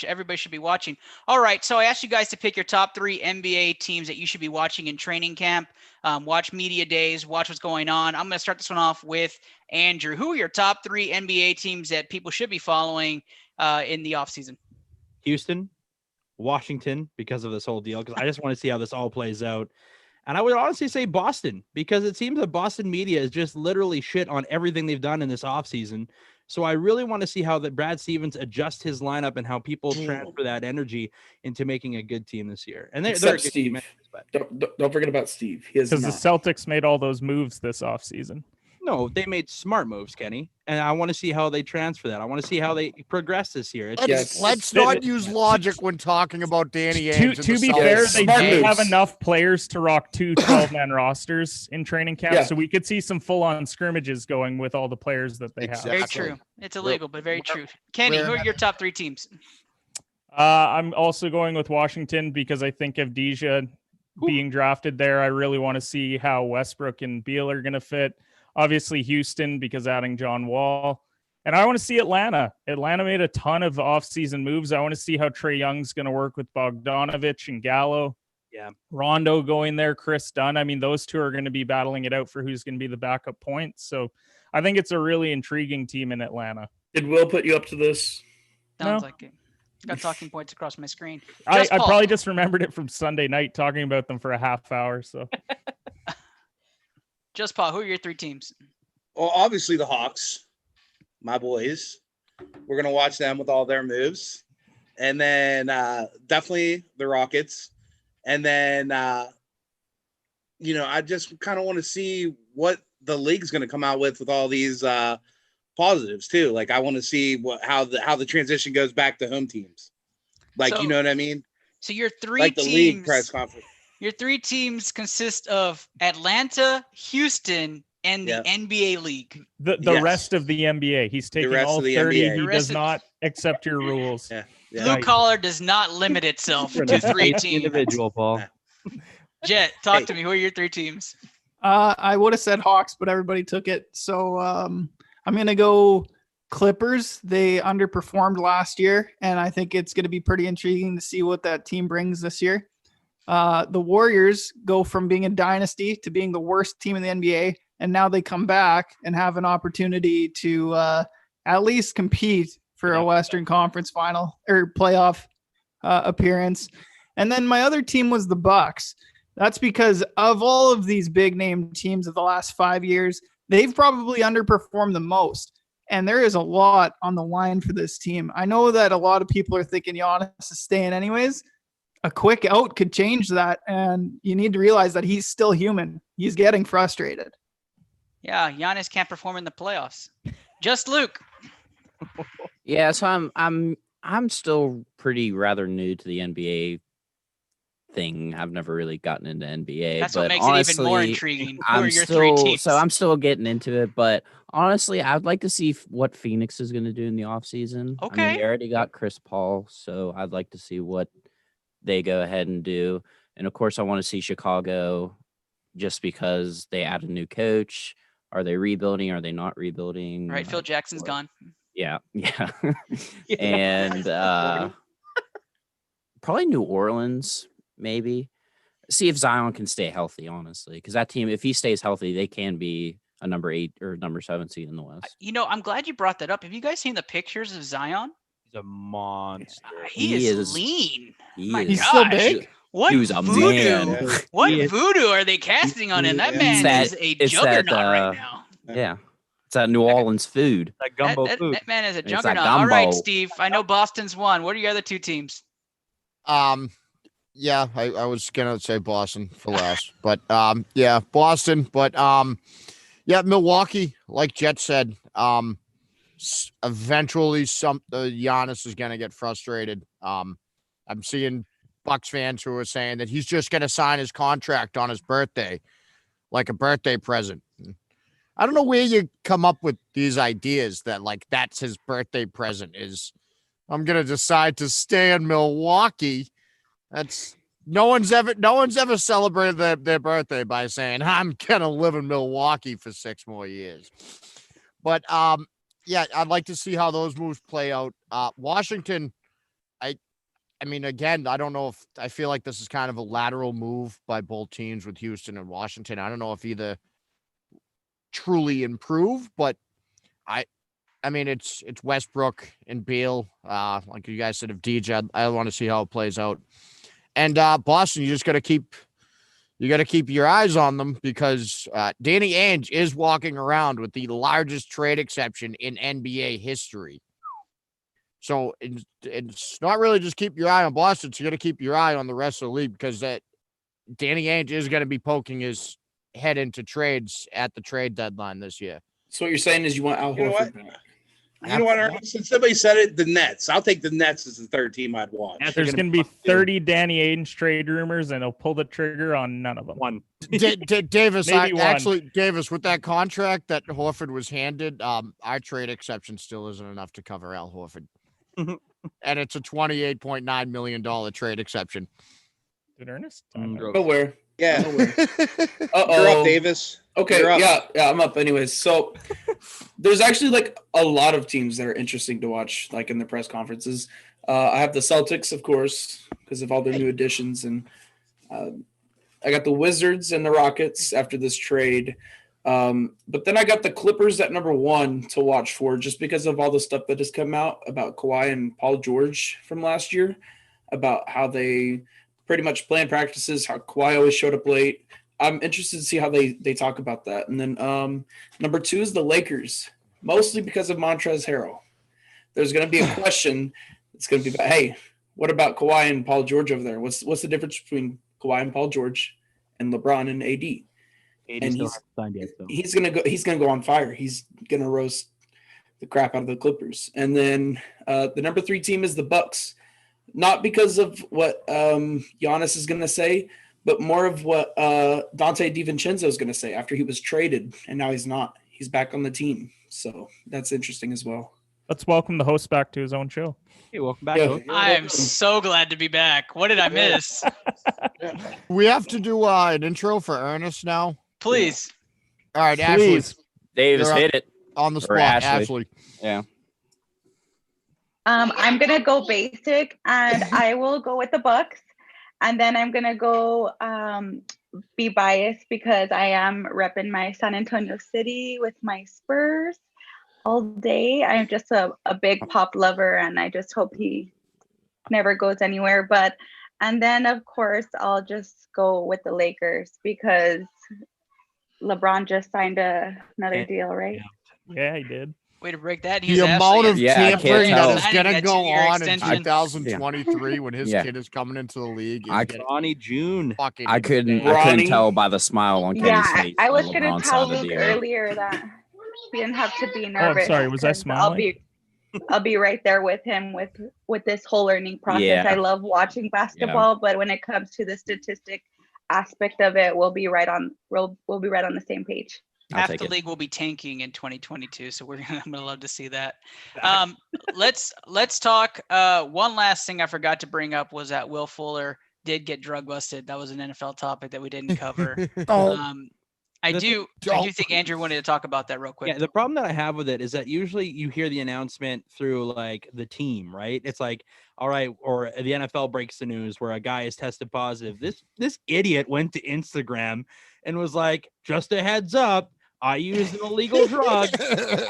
Everybody should be watching. All right. So I asked you guys to pick your top 3 NBA teams that you should be watching in training camp. Watch media days, watch what's going on. I'm going to start this one off with Andrew. Who are your top 3 NBA teams that people should be following in the offseason? Houston, Washington, because of this whole deal, because I just want to see how this all plays out. And I would honestly say Boston, because it seems that Boston media is just literally shit on everything they've done in this offseason. So I really want to see how that Brad Stevens adjusts his lineup and how people transfer that energy into making a good team this year. And they're a Except good team Steve. anyways, but Don't forget about Steve. He is Because the not. Celtics made all those moves this offseason. no, they made smart moves, Kenny. And I want to see how they transfer that. I want to see how they progress this year. It's Yes. Let's not use logic when talking about Danny Ainge. and To the be Celtics. fair, Yes. they Smart do moves. have enough players to rock 2 12-man rosters in training camp, Yeah. so we could see some full-on scrimmages going with all the players that they have. Very Exactly. true. It's illegal, but very true. Kenny, who are your top 3 teams? I'm also going with Washington because I think of Deja being drafted there. I really want to see how Westbrook and Beal are going to fit. Obviously, Houston because adding John Wall. And I want to see Atlanta. Atlanta made a ton of offseason moves. I want to see how Trae Young's going to work with Bogdanovich and Gallo. Yeah. Rondo going there, Chris Dunn. I mean, those 2 are going to be battling it out for who's going to be the backup point. So I think it's a really intriguing team in Atlanta. Did Will put you up to this? Sounds No. like it. Got talking points across my screen. I Just Paul. probably just remembered it from Sunday night talking about them for a half hour. So Just Paul, who are your 3 teams? Well, obviously the Hawks. my boys. We're going to watch them with all their moves. And then definitely the Rockets. And then, I just kind of want to see what the league's going to come out with all these positives too. Like I want to see how the transition goes back to home teams. Like, So- you know what I mean? So your three Like the teams, league press conference. your three teams consist of Atlanta, Houston, and the Yeah. NBA league. The Yes. rest of the NBA. He's taking rest all of the 30. NBA. He The rest does of- not accept your rules. Yeah. Yeah. Blue Nice. collar does not limit itself You're to an three amazing teams. individual, Paul. Jet, talk Hey. to me. Who are your three teams? I would have said Hawks, but everybody took it. So I'm gonna go Clippers. They underperformed last year, and I think it's gonna be pretty intriguing to see what that team brings this year. The Warriors go from being a dynasty to being the worst team in the NBA, and now they come back and have an opportunity to at least compete for a Western Conference final or playoff appearance. And then my other team was the Bucks. That's because of all of these big name teams of the last 5 years, they've probably underperformed the most. And there is a lot on the line for this team. I know that a lot of people are thinking Giannis is staying anyways. A quick out could change that. And you need to realize that he's still human. He's getting frustrated. Yeah, Giannis can't perform in the playoffs. Just Luke. Yeah, so I'm still pretty rather new to the NBA thing. I've never really gotten into NBA. That's but what makes honestly, it even more intriguing. Who are I'm your three teams? I'm still getting into it, but honestly, I'd like to see what Phoenix is going to do in the offseason. I mean, Okay. they already got Chris Paul, so I'd like to see what they go ahead and do. And of course, I want to see Chicago just because they add a new coach. Are they rebuilding? Are they not rebuilding? Right, Phil Jackson's gone. Yeah, yeah. And probably New Orleans, maybe. See if Zion can stay healthy, honestly. Because that team, if he stays healthy, they can be a number 8 or number 7 seed in the West. You know, I'm glad you brought that up. Have you guys seen the pictures of Zion? He's a monster. He is lean. My He's still gosh. big. What He was a voodoo? man. What He is- voodoo are they casting on him? That Yeah. man It's is a it's juggernaut that, right now. Yeah. It's that New Orleans food. That That, gumbo that- food. that man is a It's that juggernaut. All right, gumbo. Steve. I know Boston's won. What are your other two teams? Yeah, I was gonna say Boston for last, but yeah, Boston, but yeah, Milwaukee, like Jet said, eventually Giannis is gonna get frustrated. I'm seeing Bucks fans who are saying that he's just gonna sign his contract on his birthday, like a birthday present. I don't know where you come up with these ideas that like that's his birthday present is. I'm gonna decide to stay in Milwaukee. That's no one's ever celebrated their birthday by saying I'm gonna live in Milwaukee for 6 more years. But yeah, I'd like to see how those moves play out. Washington, I mean, again, I don't know if I feel like this is kind of a lateral move by both teams with Houston and Washington. I don't know if either truly improve, but I mean, it's Westbrook and Beal. Like you guys said, of DJ, I want to see how it plays out. And Boston, you got to keep your eyes on them because Danny Ainge is walking around with the largest trade exception in NBA history. So it's not really just keep your eye on Boston. It's you got to keep your eye on the rest of the league because that Danny Ainge is going to be poking his head into trades at the trade deadline this year. So what you're saying is you want Al You know Horford what? back. You know what, Ernest? Since somebody said it, the Nets. I'll take the Nets as the third team I'd watch. There's going to be 30 Danny Ainge trade rumors, and he'll pull the trigger on none of them. One. Davis, Maybe one. actually, Davis, with that contract that Horford was handed, our trade exception still isn't enough to cover Al Horford. And it's a $28.9 million trade exception. Did Ernest? Nowhere. Yeah. Nowhere. You're Uh-oh. up, Davis. Okay, You're up. yeah, I'm up anyways. So there's actually like a lot of teams that are interesting to watch, like in the press conferences. I have the Celtics, of course, because of all their new additions, and I got the Wizards and the Rockets after this trade. But then I got the Clippers at number 1 to watch for, just because of all the stuff that has come out about Kawhi and Paul George from last year, about how they pretty much planned practices, how Kawhi always showed up late. I'm interested to see how they talk about that. And then number 2 is the Lakers. mostly because of Montrezl Harrell. There's going to be a question. It's going to be about, hey, what about Kawhi and Paul George over there? What's the difference between Kawhi and Paul George and LeBron and AD? And still hasn't signed yet, so. He's gonna go on fire. He's gonna roast the crap out of the Clippers. And then the number 3 team is the Bucks. Not because of what Giannis is gonna say, but more of what Dante DiVincenzo is gonna say after he was traded and now he's not. He's back on the team, so that's interesting as well. Let's welcome the host back to his own show. Hey, welcome back. Yeah. I am so glad to be back. What did I miss? We have to do an intro for Ernest now. Please. All right, Please. Davis You're up. hit it. on the Or spot, Ashley. Ashley. Yeah. I'm gonna go basic, and I will go with the Bucks, and then I'm gonna go be biased because I am repping my San Antonio City with my Spurs all day. I'm just a big Pop lover, and I just hope he never goes anywhere. And then of course I'll just go with the Lakers because LeBron just signed another deal, right? Yeah, he did. Way to break that. The amount of Yeah, I can't tampering that tell. is going to Signing go that 2-year on in extension. 2023 when his Yeah. kid is coming into the league. Is I- getting Ronnie June. fucking I couldn't Ronnie? tell by the smile on Kenny's Yeah, face. I was when gonna LeBron tell signed the Luke deal. earlier that he didn't have to be I'm nervous. sorry, was I 'cause I'll be right there with him with this whole learning process. Yeah. I love watching basketball, but when it comes to the statistic aspect of it, we'll be right on the same page. I'll Half take the it. league will be tanking in 2022, so I'm gonna love to see that. Let's talk. One last thing I forgot to bring up was that Will Fuller did get drug busted. That was an NFL topic that we didn't cover. I do think Andrew wanted to talk about that real quick. Yeah, the problem that I have with it is that usually you hear the announcement through like the team, right? It's like, all right, or the NFL breaks the news where a guy is tested positive. This idiot went to Instagram and was like, just a heads up, I used an illegal drug.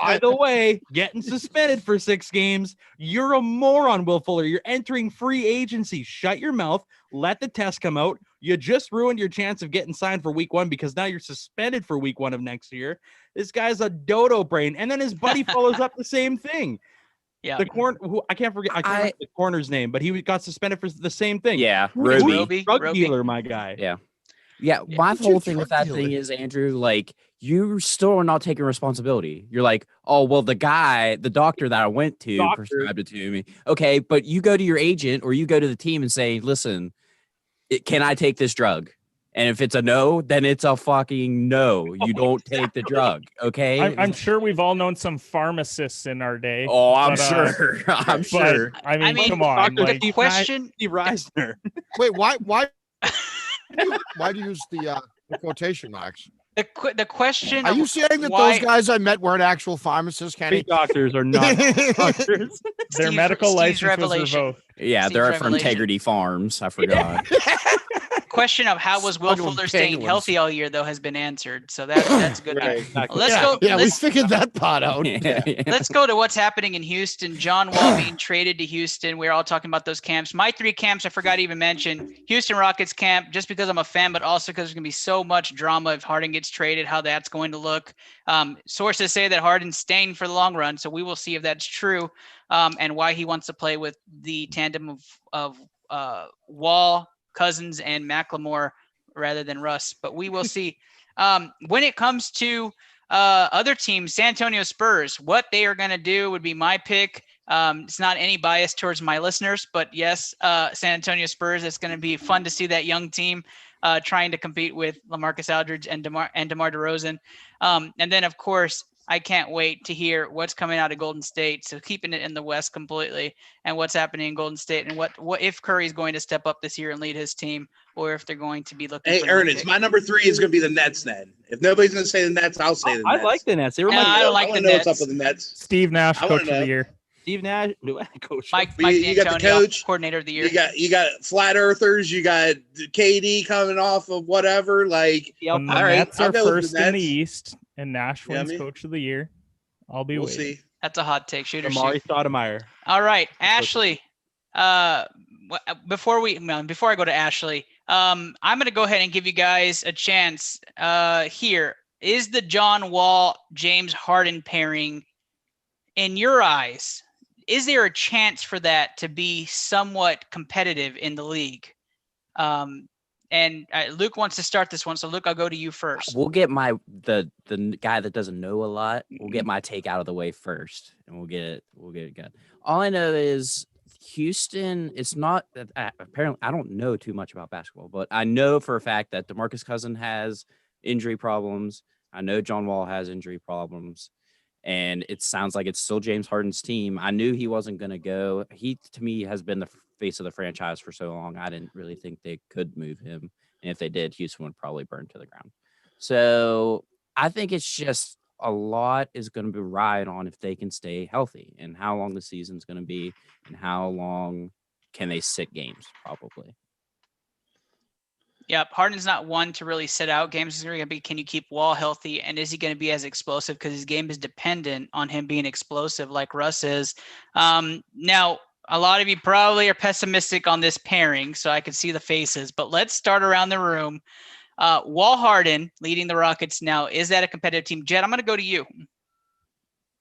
By the way, getting suspended for 6 games. You're a moron, Will Fuller. You're entering free agency. Shut your mouth. Let the test come out. You just ruined your chance of getting signed for week 1 because now you're suspended for week 1 of next year. This guy's a dodo brain. And then his buddy follows up the same thing. Yeah. The corner, who I can't remember the corner's name, but he got suspended for the same thing. Yeah, Who's Roby. drug dealer, my guy. Yeah. Yeah, my whole thing with that thing is, Andrew, like, you still are not taking responsibility. You're like, oh, well, the doctor that I went to prescribed it to me. Okay, but you go to your agent or you go to the team and say, listen, can I take this drug? And if it's a no, then it's a fucking no. You don't take the drug, okay? I'm sure we've all known some pharmacists in our day. Oh, I'm but, sure. I'm sure. I mean, come on. Dr. Like, Steve question- Steve Reisner. Wait, why do you use the quotation marks? The question. Are you of saying that why- those guys I met weren't actual pharmacists, Kenny? Street doctors are not doctors. their Steve's- medical Steve's license was revelation. revoked. Yeah, Steve's they're from revelation. Integrity Farms. I forgot. Question of how was Will Smuggling Fuller staying penguins. healthy all year though has been answered. So that's a good Right. thing. Exactly. Let's yeah, go. Yeah, we let's, figured that part out. let's go to what's happening in Houston. John Wall being traded to Houston. We're all talking about those camps. My 3 camps I forgot to even mention. Houston Rockets camp, just because I'm a fan, but also because there's going to be so much drama if Harden gets traded, how that's going to look. Sources say that Harden's staying for the long run, so we will see if that's true, and why he wants to play with the tandem of Wall, Cousins, and McLemore rather than Russ. But we will see. When it comes to other teams, San Antonio Spurs, what they are going to do would be my pick. It's not any bias towards my listeners, but yes, San Antonio Spurs. It's going to be fun to see that young team trying to compete with LaMarcus Aldridge and DeMar DeRozan. And then, of course, I can't wait to hear what's coming out of Golden State. So keeping it in the West completely, and what's happening in Golden State, and what if Curry's going to step up this year and lead his team, or if they're going to be looking. Hey, for another Ernest, pick. my number 3 is going to be the Nets. Then, if nobody's going to say the Nets, I'll say the I Nets. like the Nets. They No, remind me I don't of like wanna the know what's Nets. up with the Nets. Steve Nash, I wanna coach of know. the year. Steve Nash, coach. Mike You got the D'Antoni, coach, coordinator of the year. You got flat earthers. You got KD coming off of whatever. Like, When the all right, Nets I'll are go with first the in the Nets. East and Nash You know what I wins mean? coach of the year, I'll be we'll waiting. see. That's a hot take. Shooter Amari shoot. Stoudemire. All right, Ashley. Before I go to Ashley, I'm going to go ahead and give you guys a chance here. Is the John Wall James Harden pairing in your eyes, is there a chance for that to be somewhat competitive in the league? And Luke wants to start this one, so Luke, I'll go to you first. We'll get the guy that doesn't know a lot. We'll get my take out of the way first, and we'll get it good. All I know is Houston. It's not apparently. I don't know too much about basketball, but I know for a fact that DeMarcus Cousins has injury problems. I know John Wall has injury problems, and it sounds like it's still James Harden's team. I knew he wasn't going to go. He, to me, has been the face of the franchise for so long. I didn't really think they could move him. And if they did, Houston would probably burn to the ground. So I think it's just a lot is going to be ride on if they can stay healthy and how long the season's going to be and how long can they sit games, probably. Yep, Harden's not one to really sit out games. It's going to be, can you keep Wall healthy, and is he going to be as explosive? Because his game is dependent on him being explosive, like Russ is. Now, a lot of you probably are pessimistic on this pairing, so I can see the faces. But let's start around the room. Wall Harden leading the Rockets now. Is that a competitive team? Jed, I'm going to go to you.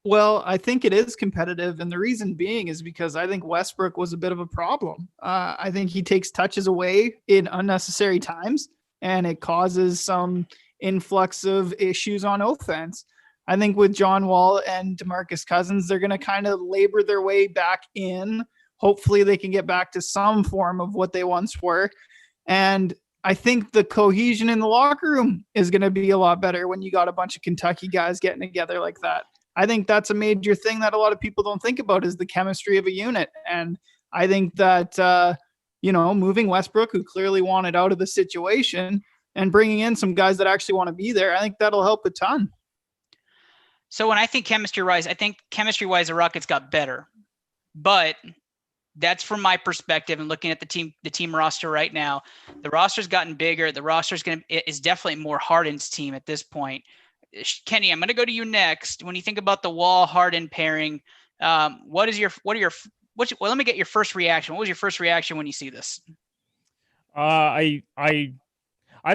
Well, I think it is competitive, and the reason being is because I think Westbrook was a bit of a problem. I think he takes touches away in unnecessary times, and it causes some influx of issues on offense. I think with John Wall and DeMarcus Cousins, they're going to kind of labor their way back in. Hopefully they can get back to some form of what they once were. And I think the cohesion in the locker room is going to be a lot better when you got a bunch of Kentucky guys getting together like that. I think that's a major thing that a lot of people don't think about is the chemistry of a unit. And I think that, moving Westbrook, who clearly wanted out of the situation, and bringing in some guys that actually want to be there, I think that'll help a ton. So when I think chemistry-wise, the Rockets got better. But that's from my perspective and looking at the team roster right now. The roster's gotten bigger. The roster is definitely more Harden's team at this point. Kenny, I'm going to go to you next. When you think about the Wall Harden pairing, let me get your first reaction. What was your first reaction when you see this? I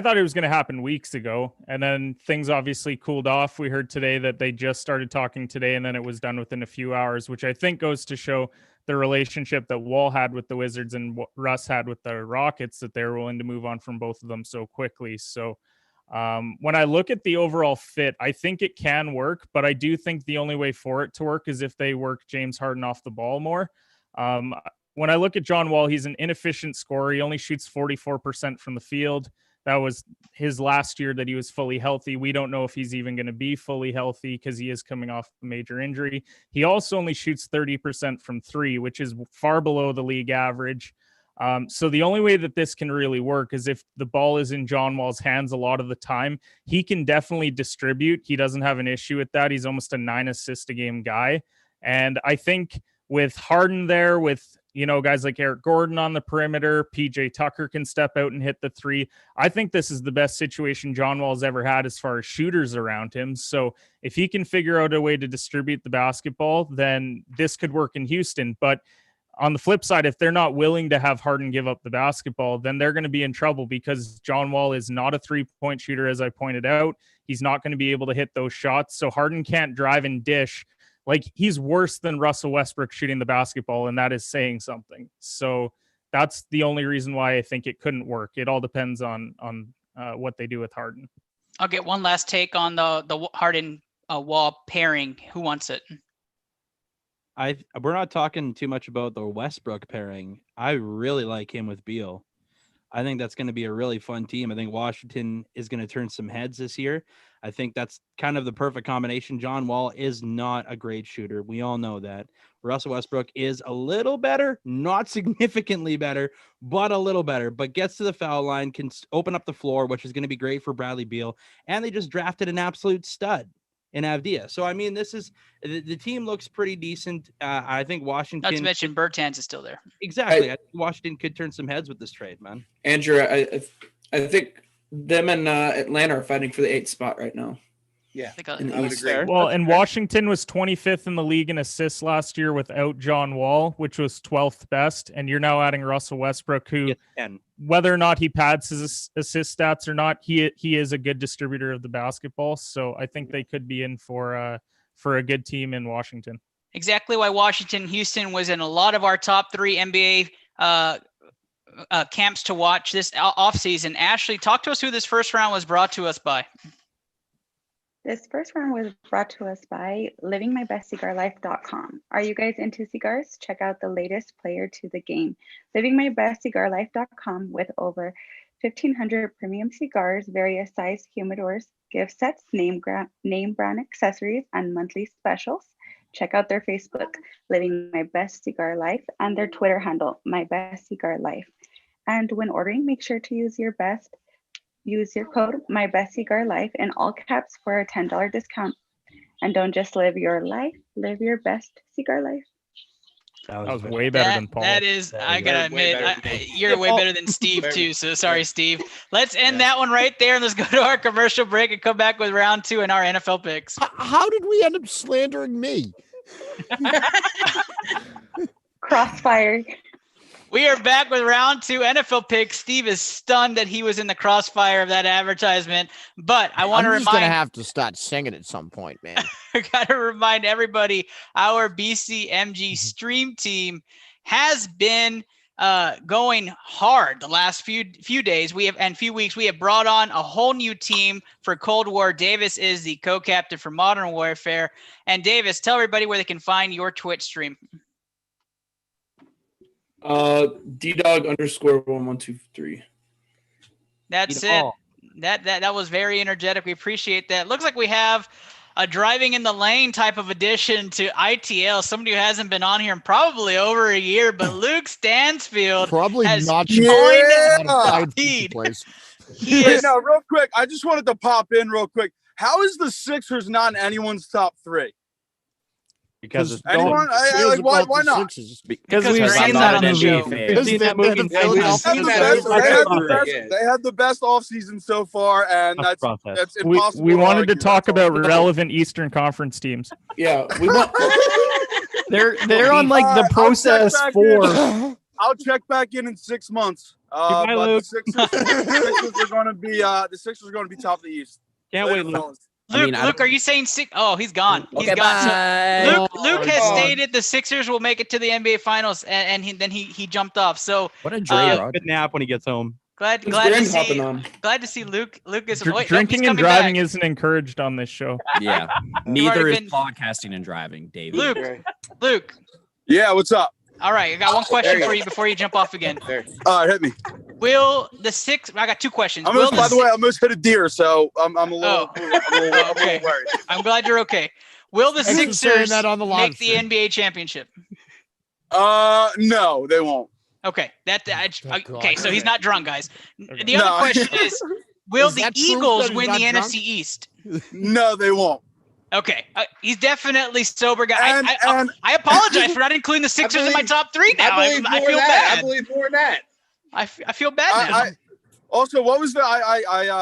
thought it was going to happen weeks ago, and then things obviously cooled off. We heard today that they just started talking today, and then it was done within a few hours, which I think goes to show the relationship that Wall had with the Wizards and what Russ had with the Rockets, that they're willing to move on from both of them so quickly. So when I look at the overall fit, I think it can work, but I do think the only way for it to work is if they work James Harden off the ball more. When I look at John Wall, he's an inefficient scorer. He only shoots 44% from the field. That was his last year that he was fully healthy. We don't know if he's even going to be fully healthy because he is coming off a major injury. He also only shoots 30% from three, which is far below the league average. So the only way that this can really work is if the ball is in John Wall's hands a lot of the time. He can definitely distribute. He doesn't have an issue with that. He's almost a 9 assist a game guy. And I think with Harden there, with guys like Eric Gordon on the perimeter, PJ Tucker can step out and hit the three. I think this is the best situation John Wall's ever had as far as shooters around him. So if he can figure out a way to distribute the basketball, then this could work in Houston. But on the flip side, if they're not willing to have Harden give up the basketball, then they're going to be in trouble because John Wall is not a three-point shooter, as I pointed out. He's not going to be able to hit those shots. So Harden can't drive and dish. Like, he's worse than Russell Westbrook shooting the basketball, and that is saying something. So that's the only reason why I think it couldn't work. It all depends on what they do with Harden. I'll get one last take on the Harden Wall pairing. Who wants it? We're not talking too much about the Westbrook pairing. I really like him with Beal. I think that's going to be a really fun team. I think Washington is going to turn some heads this year. I think that's kind of the perfect combination. John Wall is not a great shooter. We all know that. Russell Westbrook is a little better, not significantly better, but a little better, but gets to the foul line, can open up the floor, which is going to be great for Bradley Beal. And they just drafted an absolute stud in Avdia. So, I mean, the team looks pretty decent. I think Washington. Not to mention Bertans is still there. Exactly. I think Washington could turn some heads with this trade, man. Andrew, I think them and Atlanta are fighting for the 8th spot right now. Yeah, I would agree. Well, and Washington was 25th in the league in assists last year without John Wall, which was 12th best. And you're now adding Russell Westbrook, who, whether or not he pads his assist stats or not, he is a good distributor of the basketball. So I think they could be in for a good team in Washington. exactly why Washington and Houston was in a lot of our top 3 NBA camps to watch this offseason. Ashley, talk to us who this first round was brought to us by. This first round was brought to us by livingmybestcigarlife.com. Are you guys into cigars? Check out the latest player to the game, livingmybestcigarlife.com, with over 1,500 premium cigars, various size humidors, gift sets, name brand accessories, and monthly specials. Check out their Facebook, Living My Best Cigar Life, and their Twitter handle, My Best Cigar Life. And when ordering, make sure to use your code My Best Cigar Life in all caps for a $10 discount. And don't just live your life, live your best cigar life. That was way better than Paul. That is, I gotta admit, you're way better than Steve too. So sorry, Steve. Let's end that one right there, and let's go to our commercial break and come back with round 2 and our NFL picks. How did we end up slandering me? Crossfire. We are back with round 2 NFL picks. Steve is stunned that he was in the crossfire of that advertisement, but I want to I'm just gonna remind. have to start singing at some point, man. I gotta remind everybody, our BCMG stream team has been going hard the last few days. Few weeks. We have brought on a whole new team for Cold War. Davis is the co-captain for Modern Warfare. And Davis, tell everybody where they can find your Twitch stream. DDog_1123. That's it. That was very energetic. We appreciate that. Looks like we have a driving in the lane type of addition to ITL. Somebody who hasn't been on here in probably over a year, but Luke Stansfield Probably has not. joined Yeah. the feed. Hey, no, real quick. I just wanted to pop in real quick. How is the Sixers not in anyone's top 3? Because it's Anyone? Why not? Because we've I'm seen not that an movie. NBA fan. We've seen that movie. They had the best offseason so far, and that's impossible. We wanted to argue. talk That's all. about relevant Eastern Conference teams. Yeah, we want. They're on like the process for. I'll check back in 6 months. Goodbye, But Luke. the Sixers are going to be top of the East. Can't wait, Luke. Luke, are you saying six? Oh, he's gone. He's Okay, gone. bye. So Luke has stated the Sixers will make it to the NBA Finals, and then he jumped off. So What a Dre Good nap when he gets home. glad to see Luke. Luke is Drinking and driving isn't encouraged on this show. Yeah. Neither already is been- podcasting and driving, David. Luke. Yeah, what's up? All right, I got one question for you before you jump off again. All right, hit me. Will the Sixers? I got 2 questions. By the way, I almost hit a deer, so I'm a little, okay. worried. I'm glad you're okay. Will the Thanks for saying Sixers that on the live make the NBA championship? No, they won't. Okay, God. okay. So he's not drunk, guys. The No. other question is, will Is the that proof Eagles that he's win not the drunk? NFC East? No, they won't. Okay, he's definitely sober guy. And- I apologize for not including the Sixers in my top 3 now. I feel bad. I believe more than that. I feel bad now. Also, what was the I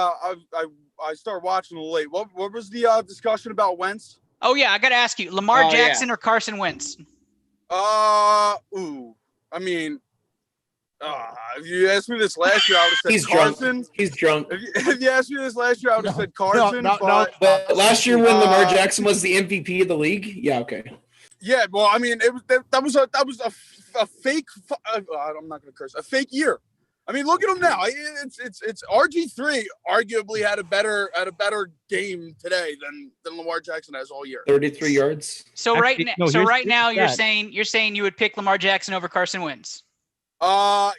started watching a little late. What was the discussion about Wentz? Oh yeah, I got to ask you, Lamar Oh, yeah. Jackson or Carson Wentz? I mean, if you asked me this last year, I would have said He's Carson. drunk. He's drunk. If you asked me this last year, I would have said Carson. no. But last year when Lamar Jackson was the MVP of the league, yeah, okay. Yeah, well, I mean, that was a fake. I'm not going to curse. A fake year. I mean, look at him now. It's RG3 arguably had a better game today than Lamar Jackson has all year. 33 yards. So Actually, no, right now you're that. saying you would pick Lamar Jackson over Carson Wentz.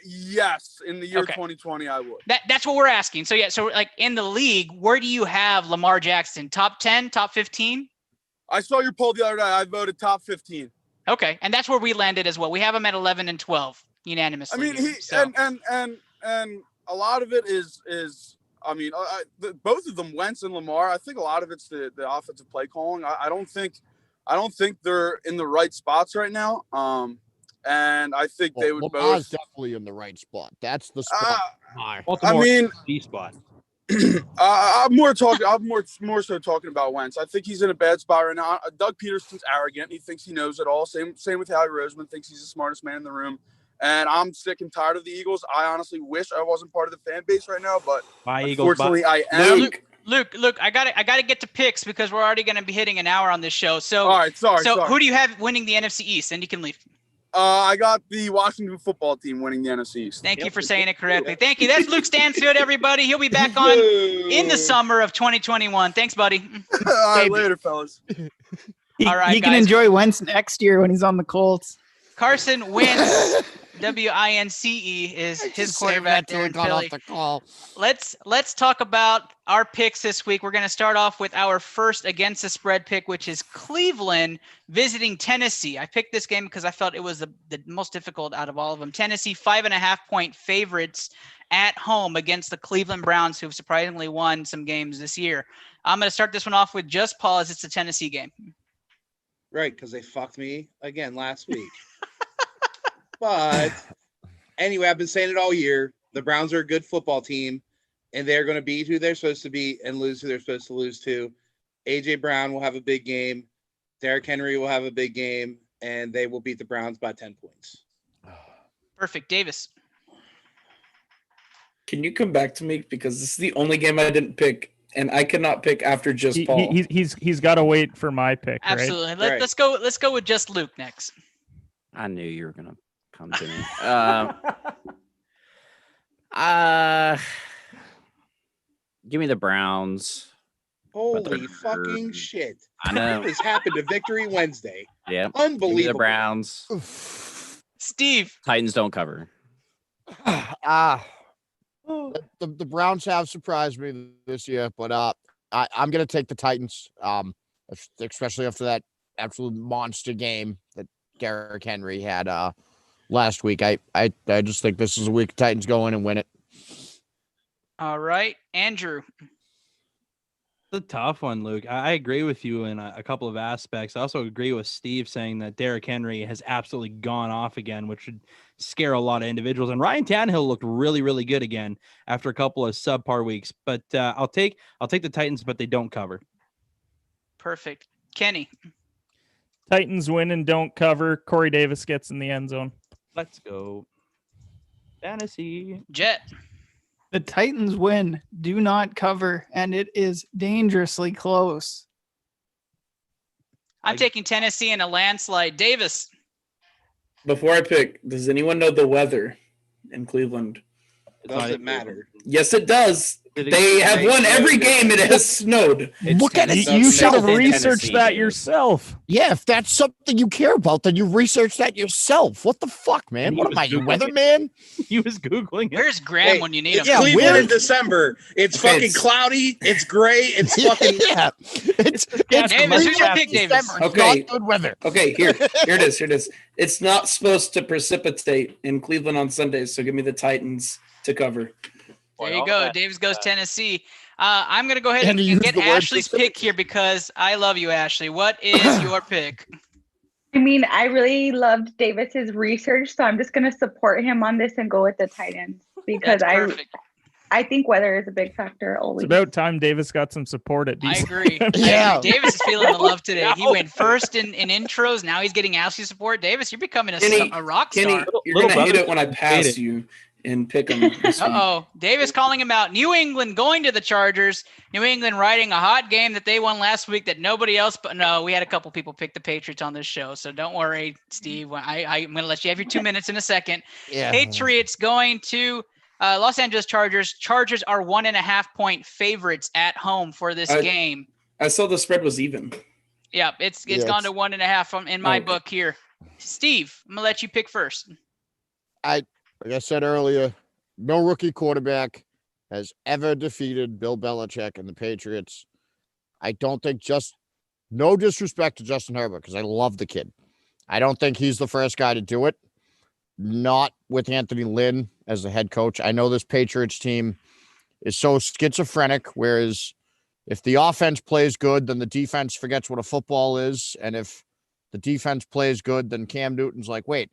Yes, in the year Okay. 2020, I would. That's what we're asking. So like in the league, where do you have Lamar Jackson? Top 10, top 15? I saw your poll the other day. I voted top 15. Okay, and that's where we landed as well. We have him at 11 and 12 unanimously. I mean, here, so. and a lot of it is both of them, Wentz and Lamar. I think a lot of it's the offensive play calling. I don't think they're in the right spots right now. And I think they would Lamar's both. definitely in the right spot. That's the spot. Baltimore, I mean, D spot. I'm more so talking about Wentz. I think he's in a bad spot right now. Doug Peterson's arrogant. He thinks he knows it all. Same with Howie Roseman. Thinks he's the smartest man in the room. And I'm sick and tired of the Eagles. I honestly wish I wasn't part of the fan base right now, but My Eagles. unfortunately I am. Luke, I gotta get to picks because we're already gonna be hitting an hour on this show. So, All right, sorry. who do you have winning the NFC East? And you can leave. I got the Washington football team winning the NFC East. Thank you for saying it correctly. Thank you. That's Luke Stansfield, everybody. He'll be back on in the summer of 2021. Thanks, buddy. All right, later, fellas. All right, he can guys. enjoy Wentz next year when he's on the Colts. Carson Wentz, W-I-N-C-E, is his quarterback there in Philly. Let's talk about our picks this week. We're going to start off with our first against the spread pick, which is Cleveland visiting Tennessee. I picked this game because I felt it was the most difficult out of all of them. Tennessee 5.5-point favorites at home against the Cleveland Browns, who've surprisingly won some games this year. I'm going to start this one off with just Paul, as it's a Tennessee game. Right, because they fucked me again last week. But anyway, I've been saying it all year. The Browns are a good football team, and they're going to beat who they're supposed to beat and lose who they're supposed to lose to. A.J. Brown will have a big game. Derrick Henry will have a big game, and they will beat the Browns by 10 points. Perfect. Davis. Can you come back to me? Because this is the only game I didn't pick, and I cannot pick after just Paul. He's got to wait for my pick, right? Absolutely. Let's go with just Luke next. I knew you were gonna come to me. Give me the Browns. Holy fucking shit. I know. This happened to Victory Wednesday. Yeah. Unbelievable. Give me the Browns. Steve. Titans don't cover. The Browns have surprised me this year, but I'm going to take the Titans, especially after that absolute monster game that Derrick Henry had last week. I just think this is a week Titans go in and win it. All right, Andrew. It's a tough one, Luke. I agree with you in a couple of aspects. I also agree with Steve saying that Derrick Henry has absolutely gone off again, which should scare a lot of individuals. And Ryan Tannehill looked really, really good again after a couple of subpar weeks. But I'll take the Titans, but they don't cover. Perfect. Kenny. Titans win and don't cover. Corey Davis gets in the end zone. Let's go. Fantasy. Jet. The Titans win, do not cover, and it is dangerously close. I'm taking Tennessee in a landslide. Davis. Before I pick, does anyone know the weather in Cleveland? It doesn't matter. Yes, it does. They have won every game. It has snowed. Look at it. You should have researched that yourself. Yeah, if that's something you care about, then you research that yourself. What the fuck, man? What am I, your weatherman? He was Googling it. Where's Graham when you need him? It's Cleveland in December. It's fucking cloudy. It's gray. It's fucking It's Davis, who's your pick, Davis? Okay. Not good weather. Okay, here it is. Here it is. It's not supposed to precipitate in Cleveland on Sundays, so give me the Titans to cover. There you go. Davis goes Tennessee. I'm going to go ahead and use get the word Ashley's pick here because I love you, Ashley. What is your pick? I mean, I really loved Davis's research, so I'm just going to support him on this and go with the Titans because I think weather is a big factor always. It's about time Davis got some support at I DC. agree. Yeah. Davis is feeling the love today. He went first in intros. Now he's getting Ashley support. Davis, you're becoming a rock star. Kenny, you're going to hate it when I pass you and pick them this week. Uh-oh. Davis calling him out. New England going to the Chargers. New England riding a hot game that they won last week that nobody else but no, we had a couple people pick the Patriots on this show. So don't worry, Steve. I'm going to let you have your 2 minutes in a second. Yeah. Patriots going to Los Angeles Chargers. Chargers are 1.5-point favorites at home for this game. I saw the spread was even. Yeah, it's gone to 1.5 in my book here. Steve, I'm going to let you pick first. Like I said earlier, no rookie quarterback has ever defeated Bill Belichick and the Patriots. I don't think no disrespect to Justin Herbert, because I love the kid. I don't think he's the first guy to do it. Not with Anthony Lynn as the head coach. I know this Patriots team is so schizophrenic, whereas if the offense plays good, then the defense forgets what a football is. And if the defense plays good, then Cam Newton's like, wait,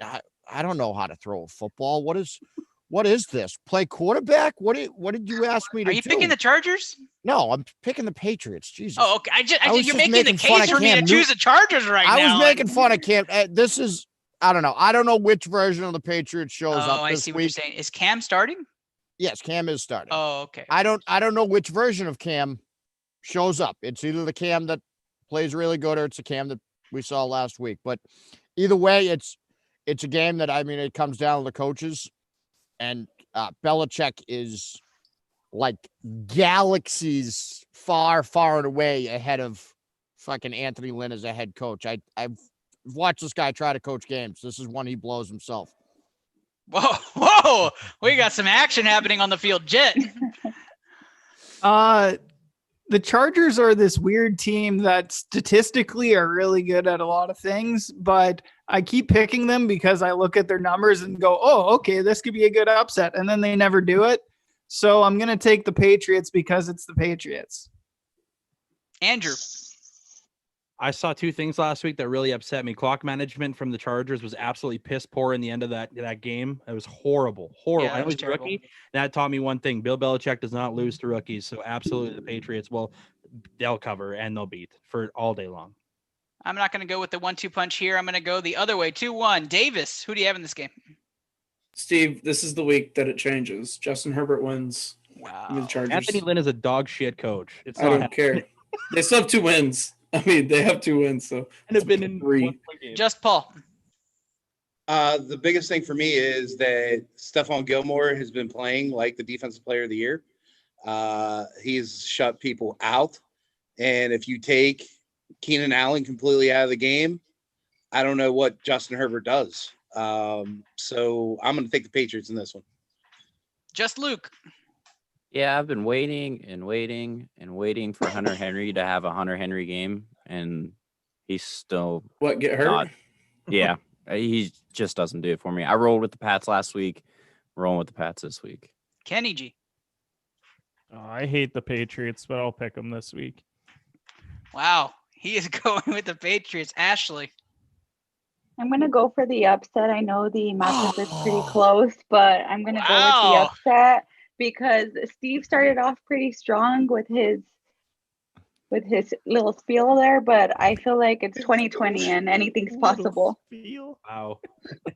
I don't know how to throw a football. What is this? Play quarterback? What did you ask me to do? Are you picking the Chargers? No, I'm picking the Patriots. Jesus. Oh, okay. You're making the making fun case of for me to Cam choose the Chargers right now. I was making fun of Cam. This is, I don't know. I don't know which version of the Patriots shows up I this see week. what you're saying. Is Cam starting? Yes, Cam is starting. Oh, okay. I don't know which version of Cam shows up. It's either the Cam that plays really good or it's the Cam that we saw last week. But either way, it's a game that, I mean, it comes down to the coaches. And Belichick is like galaxies far, far and away ahead of fucking Anthony Lynn as a head coach. I've watched this guy try to coach games. This is one he blows himself. Whoa. We got some action happening on the field. Jet. The Chargers are this weird team that statistically are really good at a lot of things, but I keep picking them because I look at their numbers and go, oh, okay, this could be a good upset. And then they never do it. So I'm going to take the Patriots because it's the Patriots. Andrew. I saw two things last week that really upset me. Clock management from the Chargers was absolutely piss poor in the end of that game. It was horrible. Yeah, I know was he's a rookie. That taught me one thing. Bill Belichick does not lose to rookies. So absolutely the Patriots they'll cover and they'll beat for all day long. I'm not going to go with the 1-2 punch here. I'm going to go the other way. 2-1. Davis, who do you have in this game? Steve, this is the week that it changes. Justin Herbert wins. Wow. The Chargers. Anthony Lynn is a dog shit coach. I don't care. They still have 2 wins. I mean, they have 2 wins, so and have been in 3. Just Paul. The biggest thing for me is that Stephon Gilmore has been playing like the defensive player of the year. He's shut people out. And if you take Keenan Allen completely out of the game, I don't know what Justin Herbert does. So I'm going to take the Patriots in this one. Just Luke. Yeah, I've been waiting for Hunter Henry to have a Hunter Henry game, and he's still get hurt? Yeah, he just doesn't do it for me. I rolled with the Pats last week, rolling with the Pats this week. Kenny G. Oh, I hate the Patriots, but I'll pick them this week. Wow, he is going with the Patriots. Ashley. I'm going to go for the upset. I know the matchup is pretty close, but I'm going to go with the upset because Steve started off pretty strong with his little spiel there, but I feel like it's 2020 and anything's possible. Wow.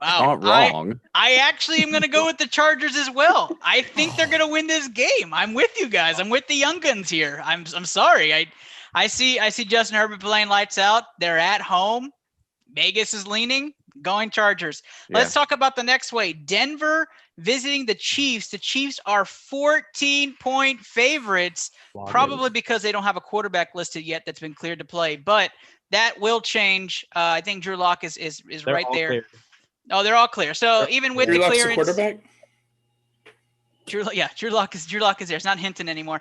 Not wrong. I actually am going to go with the Chargers as well. I think they're going to win this game. I'm with you guys. I'm with the young guns here. I'm sorry. I see Justin Herbert playing lights out. They're at home. Vegas is leaning, going Chargers. Let's talk about the next way. Denver visiting the Chiefs. The Chiefs are 14-point favorites, probably because they don't have a quarterback listed yet that's been cleared to play. But that will change. I think Drew Lock is right there. Clear. Oh, they're all clear. So even with Drew the Lock's clearance, quarterback. Drew Lock is there. It's not Hinton anymore.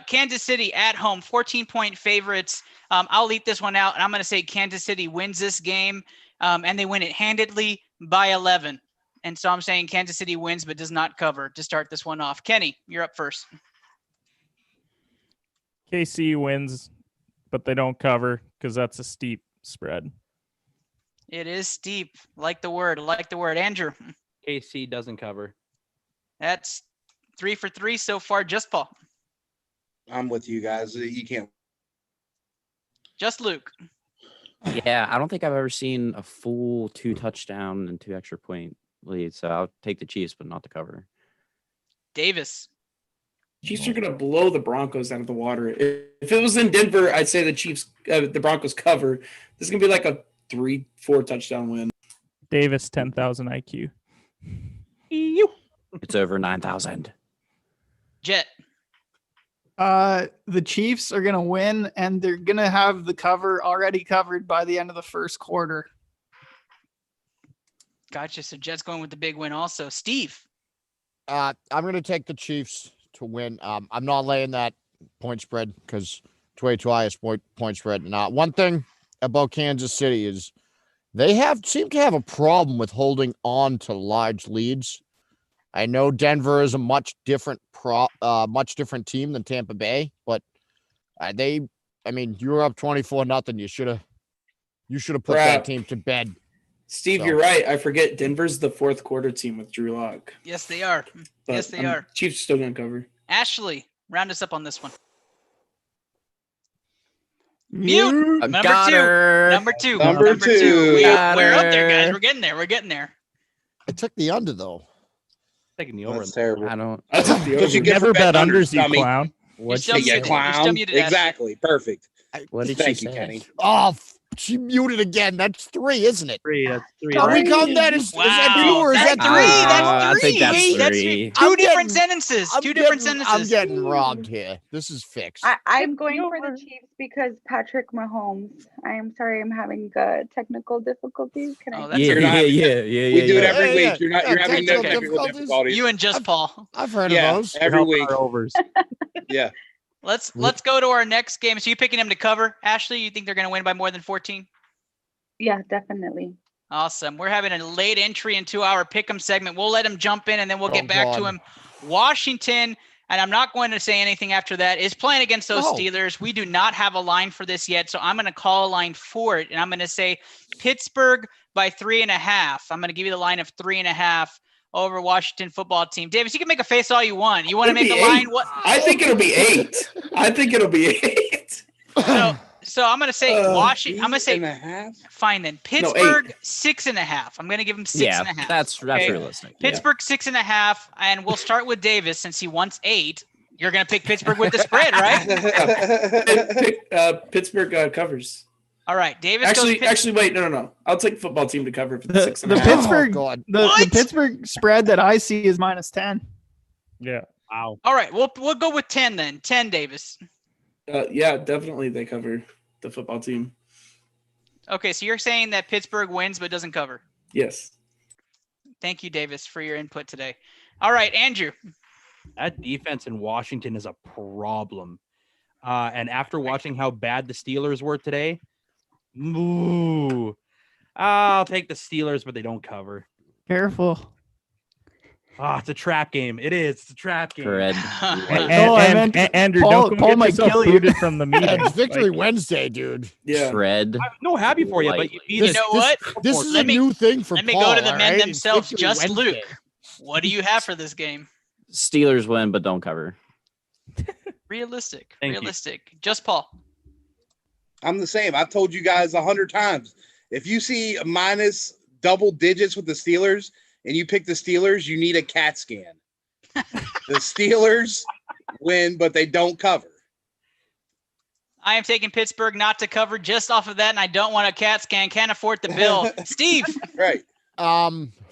Kansas City at home, 14-point favorites. I'll lead this one out, and I'm going to say Kansas City wins this game, and they win it handedly by 11. And so I'm saying Kansas City wins but does not cover to start this one off. Kenny, you're up first. KC wins, but they don't cover because that's a steep spread. It is steep. Like the word. Andrew. KC doesn't cover. That's 3 for 3 so far. Just Paul. I'm with you guys. You can't. Just Luke. Yeah, I don't think I've ever seen a full 2 touchdown and 2 extra point lead. So I'll take the Chiefs, but not the cover. Davis. Chiefs are going to blow the Broncos out of the water. If it was in Denver, I'd say the Broncos cover. This is going to be like a 3-4 touchdown win. Davis, 10,000 IQ. It's over 9,000. Jet. The Chiefs are going to win, and they're going to have the cover already covered by the end of the first quarter. Gotcha. So Jet's going with the big win also. Steve. I'm going to take the Chiefs to win. I'm not laying that point spread because it's way too high a point spread. Now, one thing about Kansas City is they seem to have a problem with holding on to large leads. I know Denver is a much different team than Tampa Bay, but you were up 24-0. You should have put that team to bed. Steve, You're right. I forget Denver's the fourth quarter team with Drew Lock. Yes, they are. But they are. Chiefs still gonna cover. Ashley, round us up on this one. Mute. Number two. Number two. We're up there, guys. We're getting there. I took the under though. Taking the over. That's terrible. I don't. I took the over. You get Never for bet bet unders, you dummy. clown. What'd still she Hey, you muted. say? You're still clown. muted, Ashley. Exactly. Perfect. What did she Thank you, say? Kenny. Oh, she muted again. That's 3, isn't it? That's three. Are we right? counting that? Is that 2 Wow, or is that that's 3? three. I That's think that's three. That's three. two I'm different getting- sentences. I'm Two different getting- sentences. I'm getting robbed here. This is fixed. I'm going for the Chiefs because Patrick Mahomes. I am sorry, I'm having technical difficulties. Can Oh, I? that's Yeah, You're not yeah, having- yeah, yeah, We do it yeah. every Yeah, week. You're not. yeah, You're having no technical technical difficulties. difficulties. You and just Paul. I've heard Yeah, of those. every Helping week. our overs. Yeah. Let's go to our next game. So you picking them to cover, Ashley? You think they're going to win by more than 14? Yeah, definitely. Awesome. We're having a late entry into our pick'em segment. We'll let him jump in and then we'll get Oh, back to God. him. Washington, and I'm not going to say anything after that, is playing against those Oh. Steelers. We do not have a line for this yet, so I'm going to call a line for it, and I'm going to say Pittsburgh by 3.5. I'm going to give you the line of 3.5 over Washington football team. Davis, you can make a face all you want. You want to It'll make be a line? 8. What? I think it'll be 8. I think it'll be 8. So I'm going to say Washington. I'm going to say 8.5. fine then. 8. Pittsburgh 6.5. I'm going to give him 6.5. Yeah, that's okay? realistic. Yeah. Pittsburgh 6.5, and we'll start with Davis since he wants 8. You're going to pick Pittsburgh with the spread, right? Pittsburgh covers. All right, Davis goes. Actually, wait, no. I'll take the football team to cover for the 6.5. The Pittsburgh, God. the Pittsburgh spread that I see is -10. Yeah. Wow. All right, we'll go with 10 then. 10, Davis. Yeah, definitely they cover the football team. Okay, so you're saying that Pittsburgh wins but doesn't cover. Yes. Thank you, Davis, for your input today. All right, Andrew. That defense in Washington is a problem. And after watching how bad the Steelers were today, I'll take the Steelers, but they don't cover. Careful. It's a trap game. It is. It's a trap game. Fred. No, I meant Andrew, Paul- don't come Paul get might yourself kill you. booted from the meeting. It's Victory Like, Wednesday, dude. Yeah. Fred. I'm no happy for you, but you beat You us. know what? This is Let a me- new thing for let me Paul, go to the all men right? It's themselves. Victory Just Wednesday. Luke. What do you have for this game? Steelers win, but don't cover. Realistic. Thank you. Realistic. Just Paul. I'm the same. I've told you guys 100 times. If you see minus double digits with the Steelers and you pick the Steelers, you need a CAT scan. The Steelers win, but they don't cover. I am taking Pittsburgh not to cover just off of that, and I don't want a CAT scan. Can't afford the bill. Steve. Right.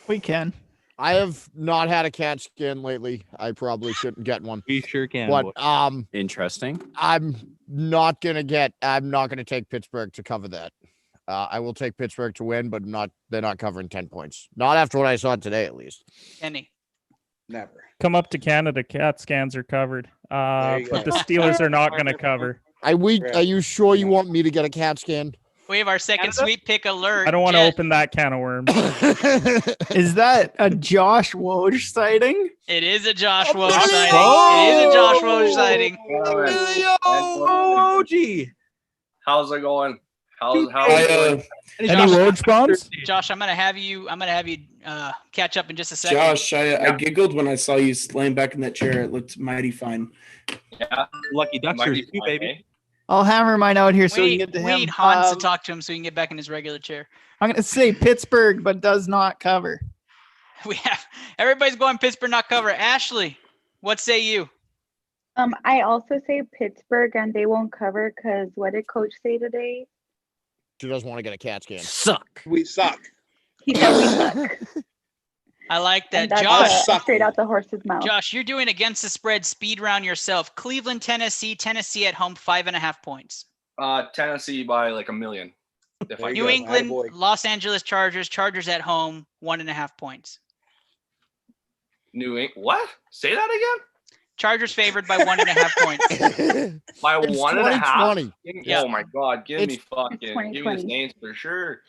We can. I have not had a cat skin lately. I probably shouldn't get one. We sure can. But boy. Interesting. I'm not gonna take Pittsburgh to cover that. I will take Pittsburgh to win, but they're not covering 10 points. Not after what I saw today, at least. Kenny. Never. come up to Canada, CAT scans are covered. you But go. the Steelers are not going to cover. Are you sure you want me to get a CAT scan? We have our second sweep pick alert. I don't want to Jet. open that can of worms. Is that a Josh Woj sighting? It is a Josh Woj buddy! sighting. It is a Josh Woj sighting. OG. How's it going? How's Any Woj bombs? Josh, I'm gonna have you catch up in just a second. Josh, I giggled when I saw you laying back in that chair. It looked mighty fine. Yeah, Lucky Ducksters, you baby. I'll hammer mine out here so we we can get to we him. need Hans to talk to him so he can get back in his regular chair. I'm going to say Pittsburgh, but does not cover. We have everybody's going Pittsburgh not cover. Ashley, what say you? I also say Pittsburgh and they won't cover because what did Coach say today? She doesn't want to get a CAT scan. Suck. We suck. He said we suck. I like that. And that's Josh, straight out the horse's mouth. Josh, you're doing against the spread speed round yourself. Cleveland, Tennessee at home, 5.5 points. Tennessee by like a million. If There I you New go. England, Attaboy. Los Angeles Chargers at home, 1.5 points. New England. What? Say that again? Chargers favored by 1.5 points. By It's 1.5. 2020. Yeah. Oh my God! Give me It's fucking. Give me the 2020. Saints for sure.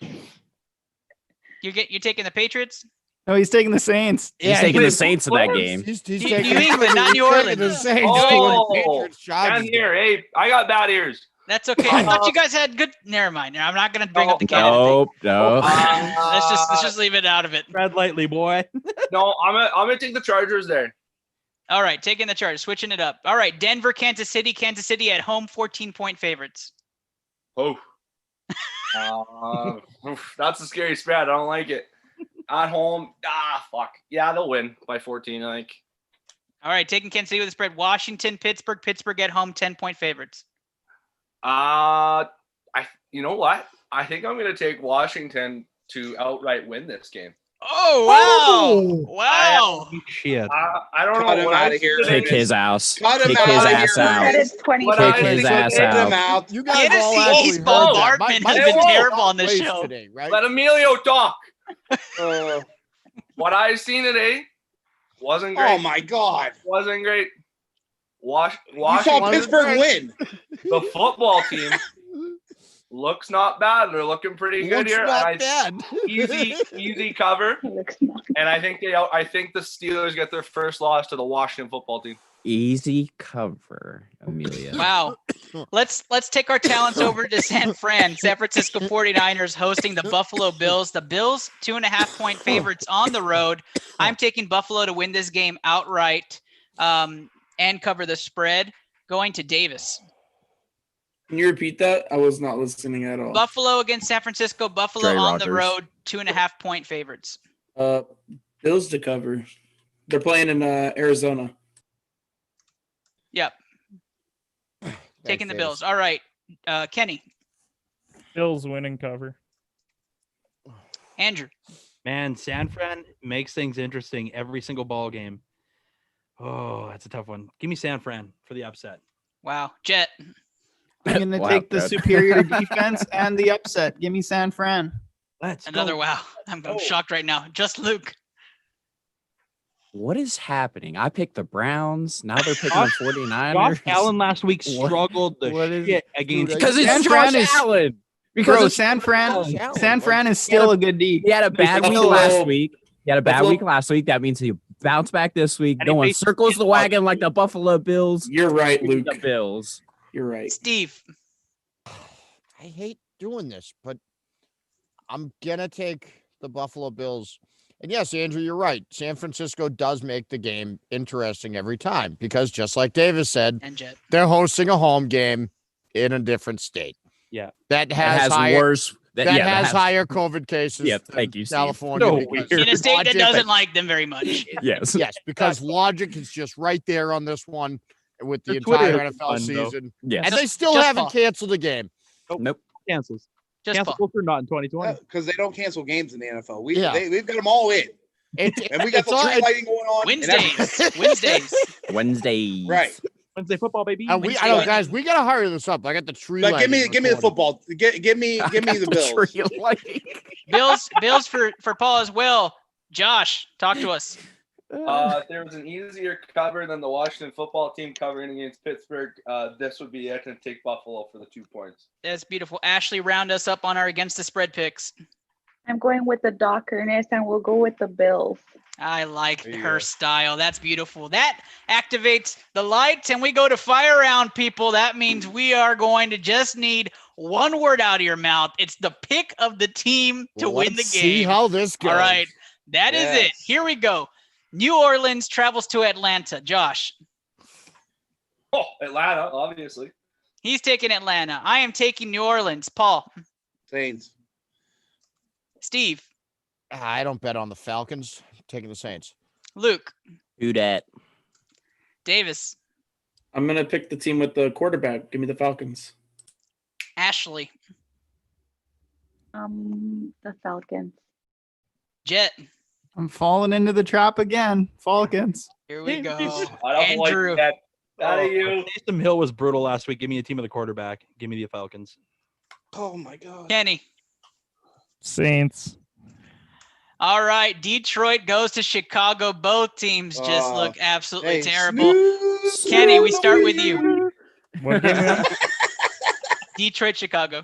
You're taking the Patriots? No, he's taking the Saints. He's taking the Saints in that game. He's New taking England, not New he's taking Orleans. the Saints Oh, to the Patriots Down Chargers. here, hey, I got bad ears. That's okay. I thought you guys had good. Never mind. I'm not going to bring up the Canada Nope, no. thing. Let's just leave it out of it. Tread lightly, boy. No, I'm gonna take the Chargers there. All right, taking the Chargers, switching it up. All right, Denver, Kansas City at home, 14-point favorites. Oh. That's a scary spread. I don't like it. At home, fuck. Yeah, they'll win by 14. All right, taking Kansas City with the spread. Washington, Pittsburgh. Pittsburgh at home, 10-point favorites. You know what? I think I'm gonna take Washington to outright win this game. Oh, wow. Wow. Shit. I don't Cut know him what out I of here. Kick his ass. Cut him Kick out his of ass here. out. Said it's 20. What Kick I his think- ass Get him out. out. You Get guys a all seat. actually He's heard Paul that. Bartman My has been kid's terrible not on this placed show. today, right? Let Emilio talk. What I seen today wasn't great. Oh my God! Wasn't great. You Washington, saw Pittsburgh win. the football team looks not bad. They're looking pretty good Looks here. not bad. Easy cover. It looks not. And I think the Steelers get their first loss to the Washington football team. Easy cover, Amelia. Wow. Let's take our talents over to San Francisco 49ers hosting the Buffalo Bills. The Bills, 2.5-point favorites on the road. I'm taking Buffalo to win this game outright and cover the spread. Going to Davis. Can you repeat that? I was not listening at all. Buffalo against San Francisco. Buffalo Dre on the Rogers. road, 2.5-point favorites. Bills to cover. They're playing in Arizona. Yep. Taking the Davis. Bills. All right. Kenny. Bills winning cover. Andrew. Man, San Fran makes things interesting every single ball game. Oh, that's a tough one. Give me San Fran for the upset. Wow. Jet. I'm going to Wow, take the Brad. superior defense and the upset. Give me San Fran. Let's Another go. wow. I'm shocked right now. Just Luke. What is happening? I picked the Browns. Now they're picking the 49ers. Josh Allen last week What- struggled the what is- shit against. Because it's San Josh Fran is- Allen. Because Bro, it's San Fran Allen. San Fran is still a good D. He had a bad week Buffalo- last week. He had a bad Buffalo- week last week. That means he bounced back this week. And No he one faced circles the wagon like the Buffalo Bills. You're right, Give me Luke. The Bills. You're right. Steve. I hate doing this, but I'm gonna take the Buffalo Bills. And yes, Andrew, you're right. San Francisco does make the game interesting every time because just like Davis said, And Jet. they're hosting a home game in a different state. Yeah. That That has, has higher worse. that has higher COVID cases. Yeah, than thank you, Steve. California. No, because In a state that logic- doesn't like them very much. Yes. Yes, because logic is just right there on this one with the Their Twitter entire is NFL fun, though. season. Yes. And they still just haven't Paul. canceled the game. Nope. Cancels. Just Cancel Paul. culture not in 2020. Because they don't cancel games in the NFL. We've got them all in. And we got It's the all- tree lighting going on. and everything. Wednesdays. Wednesdays. Right. Wednesday football, baby. And I know, guys, we gotta hurry this up. I got the tree. But give me lighting the recorded. football. Give me the Bills. Tree lighting. Bills for Paul as well. Josh, talk to us. If there was an easier cover than the Washington football team covering against Pittsburgh, this would be it, and take Buffalo for the 2 points. That's beautiful. Ashley, round us up on our against the spread picks. I'm going with the Dockerness, and we'll go with the Bills. I like There you her go. style. That's beautiful. That activates the lights, and we go to fire round, people. That means we are going to just need one word out of your mouth. It's the pick of the team to win the Let's game. See how this goes. All right. That is it. Yes. Here we go. New Orleans travels to Atlanta. Josh, Oh, Atlanta, obviously. he's taking Atlanta. I am taking New Orleans. Paul, Saints. Steve, I don't bet on the Falcons. I'm taking the Saints. Luke, Do that. Davis, I'm gonna pick the team with the quarterback. Give me the Falcons. Ashley, The Falcons. Jet. I'm falling into the trap again. Falcons. Here we go. I don't Andrew. like that. Out of you. Taysom Hill was brutal last week. Give me a team of the quarterback. Give me the Falcons. Oh my God. Kenny. Saints. All right. Detroit goes to Chicago. Both teams just look absolutely Hey, terrible. snooze, Kenny, we snooze start over with you. here. What game? are we on? Detroit, Chicago.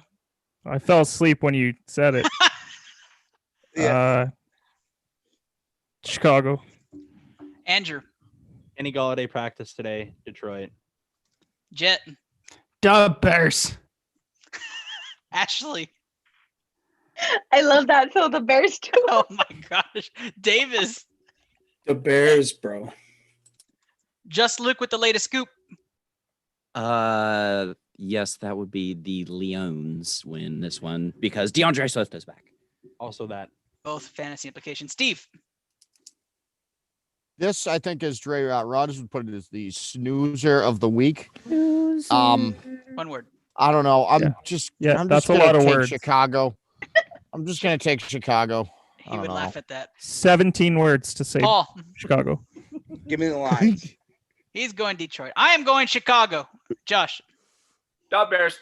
I fell asleep when you said it. Chicago. Andrew, Any Galladay practice today, Detroit. Jet, Dub Bears. Ashley. I love that. So the Bears too. Oh my gosh. Davis. The Bears, bro. Just Luke with the latest scoop. Yes, that would be the Leons win this one because DeAndre Swift is back. Also that. Both fantasy implications. Steve. This, I think, is Dre Rogers would put it as the snoozer of the week. One word. I don't know. I'm just that's a gonna lot of take words. Chicago. I'm just gonna take Chicago. He would laugh at that. 17 words to say Paul. Chicago. Give me the lines. He's going Detroit. I am going Chicago. Josh. Dog Bears.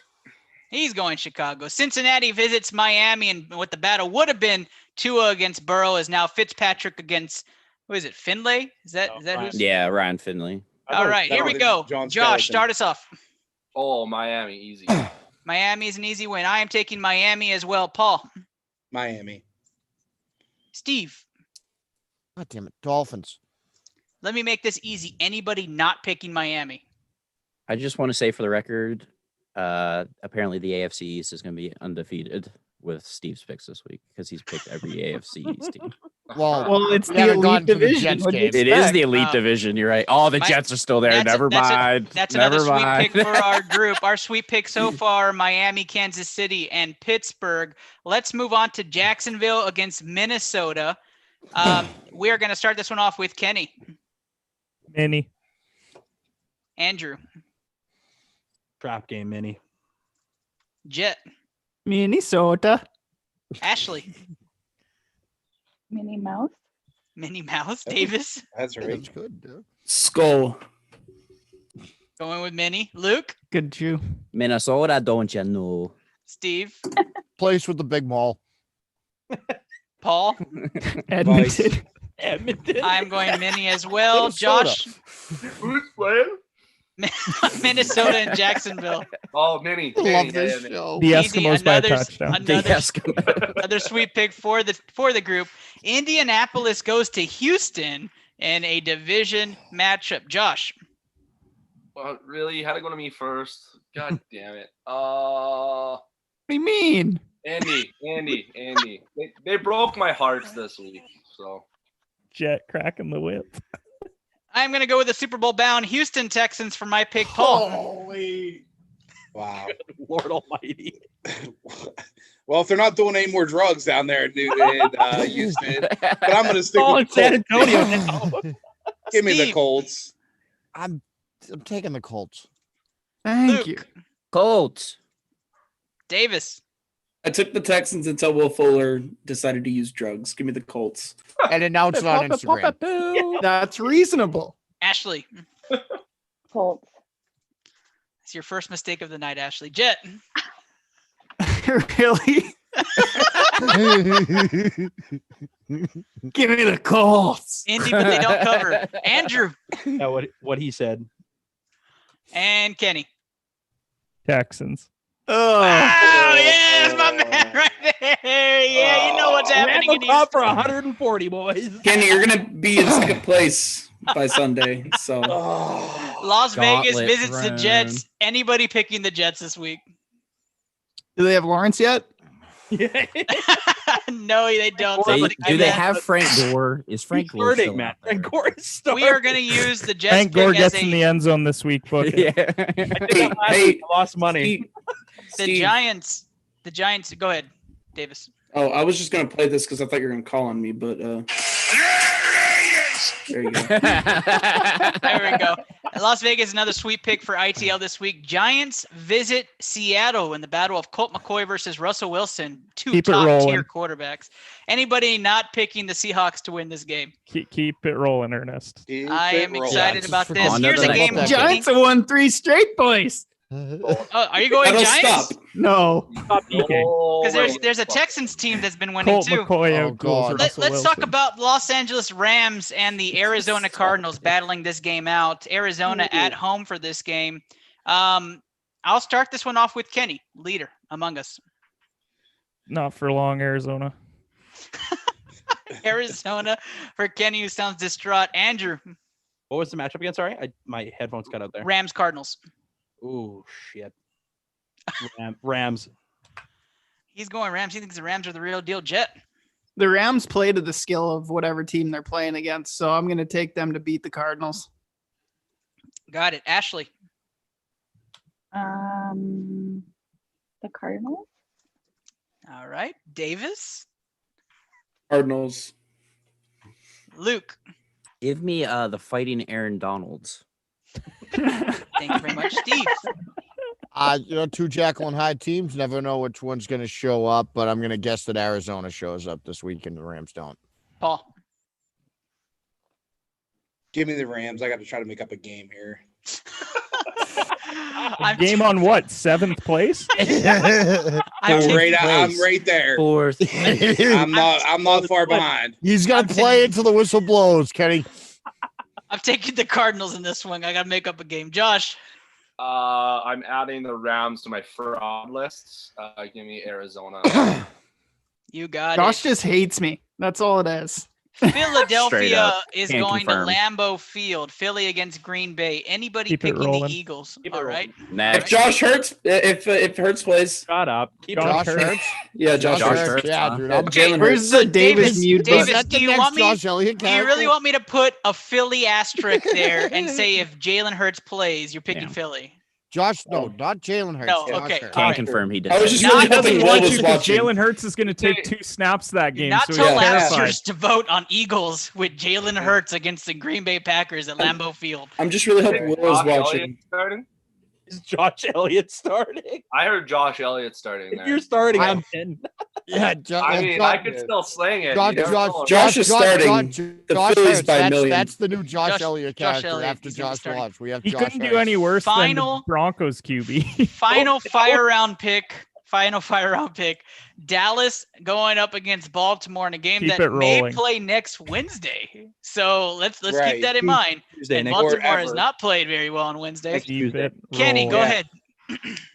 He's going Chicago. Cincinnati visits Miami, and what the battle would have been Tua against Burrow is now Fitzpatrick against, what is it, Finlay? Is that who's? Yeah, Ryan Finley. All right, here we go. Josh, start us off. Oh, Miami, easy. Miami is an easy win. I am taking Miami as well. Paul. Miami. Steve. God damn it, Dolphins. Let me make this easy. Anybody not picking Miami? I just want to say for the record, apparently the AFC East is going to be undefeated with Steve's picks this week because he's picked every AFC East team. Well, it's we the haven't elite gotten to the division. Jets What'd you game. It is the expect? elite division. You're right. Oh, the Jets are still there. Never mind. That's another Never mind. sweet pick for our group. Our sweet pick so far, Miami, Kansas City, and Pittsburgh. Let's move on to Jacksonville against Minnesota. We are going to start this one off with Kenny. Mini. Andrew. Trap game, Mini. Jet. Minnesota. Ashley. Minnie Mouse. Minnie Mouse. Davis. That's right. That's good. Dude. Skull. Going with Minnie. Luke. Good Jew. Minnesota, don't you know? Steve. Place with the big mall. Paul. Edmonton. Edmonton. I'm going Minnie as well. Minnesota. Josh. Who's playing? Minnesota and Jacksonville. Oh, Minnie. I love Minnie, this yeah, show. The Easy, Eskimos by a another- touchdown. Another sweet pick for the group. Indianapolis goes to Houston in a division matchup. Josh. Well, really? You had to go to me first. God damn it. What do you mean? Andy. They broke my hearts this week. So Jet cracking the whip. I'm going to go with the Super Bowl bound Houston Texans for my pick, Paul. Holy. Wow. Lord Almighty. Well, if they're not doing any more drugs down there in Houston, but I'm going to stick Oh, with in the San Colts. Antonio now. Give me the Steve. Colts. I'm taking the Colts. Thank Luke. you. Colts. Davis. I took the Texans until Will Fuller decided to use drugs. Give me the Colts. And announce it on Instagram. That's reasonable. Ashley. Colts. It's your first mistake of the night, Ashley. Jet. Really? Give me the Colts. Indy, but they don't cover. Andrew. Yeah, what he said. And Kenny. Texans. Oh, yes, my man right there. Yeah, you know what's happening in Up for Houston. 140, boys. Kenny, you're gonna be in second place by Sunday. So Las Vegas Gauntlet visits the run. Jets. Anybody picking the Jets this week? do they have Lawrence yet? Yeah. No, they don't. They, Somebody do do they that. have Frank Gore? Is Frank Gore Starting, still man. out there? And Gore is starting. We are going to use the Jets Frank Gore pick as gets in the a, end zone this week. Book it. Yeah. hey, I lost money. the Steve. Giants. The Giants. Go ahead, Davis. Oh, I was just gonna play this because I thought you were gonna call on me, but there you go. There we go. Las Vegas, another sweet pick for ITL this week. Giants visit Seattle in the battle of Colt McCoy versus Russell Wilson, two Keep it top-tier rolling. quarterbacks. Anybody not picking the Seahawks to win this game? Keep it rolling, Ernest. I am excited Yeah, about just this. on to Here's the a next game. one. Giants have won 3 straight, boys. Oh, are you going That'll Giants? stop. No. Because there's a Texans team that's been winning Colt too. McCoy Oh, outgoes God. Russell Let's talk Wilson. about Los Angeles Rams and the Arizona Cardinals battling this game out. Arizona at home for this game. I'll start this one off with Kenny, leader among us. Not for long, Arizona. Arizona for Kenny, who sounds distraught. Andrew, What was the matchup again? Sorry, my headphones cut out there. Rams Cardinals. Ooh, shit. Rams. He's going Rams. He thinks the Rams are the real deal. Jet. The Rams play to the skill of whatever team they're playing against, so I'm going to take them to beat the Cardinals. Got it. Ashley. The Cardinals. All right. Davis. Cardinals. Luke. Give me the Fighting Aaron Donalds. Thank you very much, Steve. Two Jekyll and Hyde teams. Never know which one's going to show up, but I'm going to guess that Arizona shows up this week and the Rams don't. Paul. Give me the Rams. I got to try to make up a game here. Game on what? 7th place? I'm right there. 4th. I'm not far behind. He's got to play until the whistle blows, Kenny. I'm taking the Cardinals in this one. I got to make up a game. Josh. I'm adding the Rams to my fraud list. Give me Arizona. You got Josh it. just hates me. That's all it is. Philadelphia is Can't going confirm. to Lambeau Field. Philly against Green Bay. Anybody Keep it picking the rolling. Eagles? Keep it All right. If Next. Josh Hurts, if Hurts plays, Shut up. Keep Josh it. Hurts. yeah, Josh Josh Hurts. Hurts, Yeah, huh? dude. Yeah, I'm Jalen Where's Hurts. the Davis mute Davis, button? Is that the do you next want me? Josh Elliott Do you really character? want me to put a Philly asterisk there and say if Jalen Hurts plays, you're picking Yeah. Philly? Josh, no, not Jalen Hurts. No, Josh okay, Hurts. all Can't right. confirm he did. I was just Not- really He doesn't hoping Will want was you because watching. Jalen Hurts is going to take 2 snaps that game. Not so to he's allow terrified. listeners to vote on Eagles with Jalen Hurts against the Green Bay Packers at Lambeau Field. I'm just really hoping Will was Josh Elliott watching. starting? Is Josh Elliott starting? I heard Josh Elliott starting If there. you're starting, I- I'm in. Yeah, I mean, I could still sling it. Josh, You never know. Josh is starting. The Josh Phillies Hurts, by a that's, million. that's the new Josh Josh- Elliott Josh character Elliott after is gonna be Josh starting. Lodge. We have He Josh couldn't do Hurts. any worse than Final- the Broncos QB. Final fire round pick. Dallas going up against Baltimore in a game Keep that it may rolling. play next Wednesday. So let's Right. keep that in mind. Tuesday, And next Baltimore has Ever. not played very well on Wednesdays. Next Tuesday. Kenny, go Yeah. ahead.